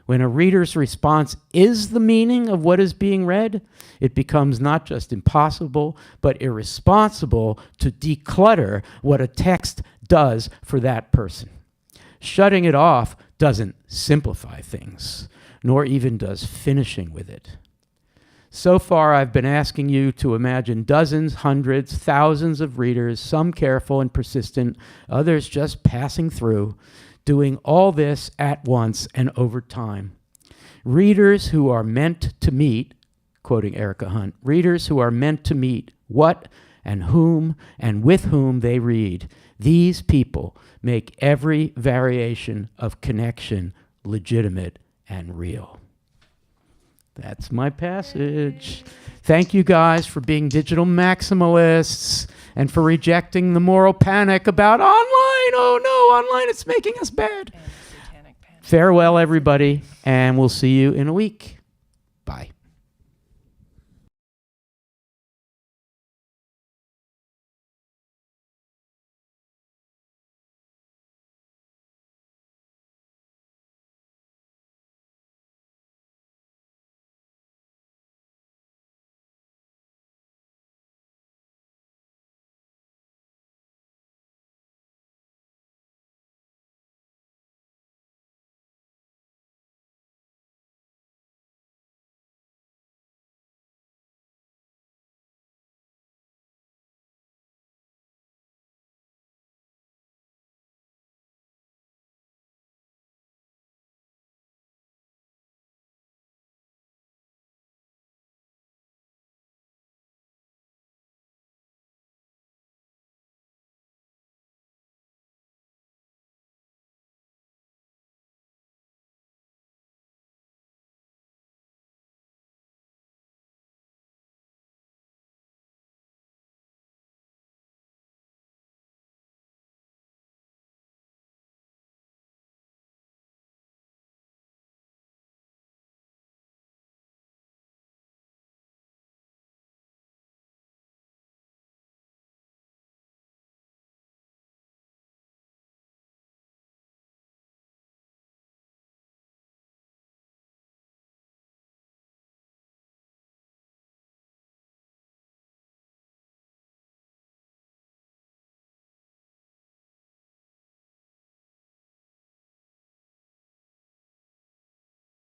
When a reader's response is the meaning of what is being read, it becomes not just impossible, but irresponsible to declutter what a text does for that person. Shutting it off doesn't simplify things, nor even does finishing with it. So far, I've been asking you to imagine dozens, hundreds, thousands of readers, some careful and persistent, others just passing through, doing all this at once and over time. Readers who are meant to meet, quoting Erica Hunt, readers who are meant to meet what and whom and with whom they read. These people make every variation of connection legitimate and real. That's my passage. Thank you guys for being digital maximalists and for rejecting the moral panic about online. Oh no, online, it's making us bad. Farewell, everybody, and we'll see you in a week. Bye.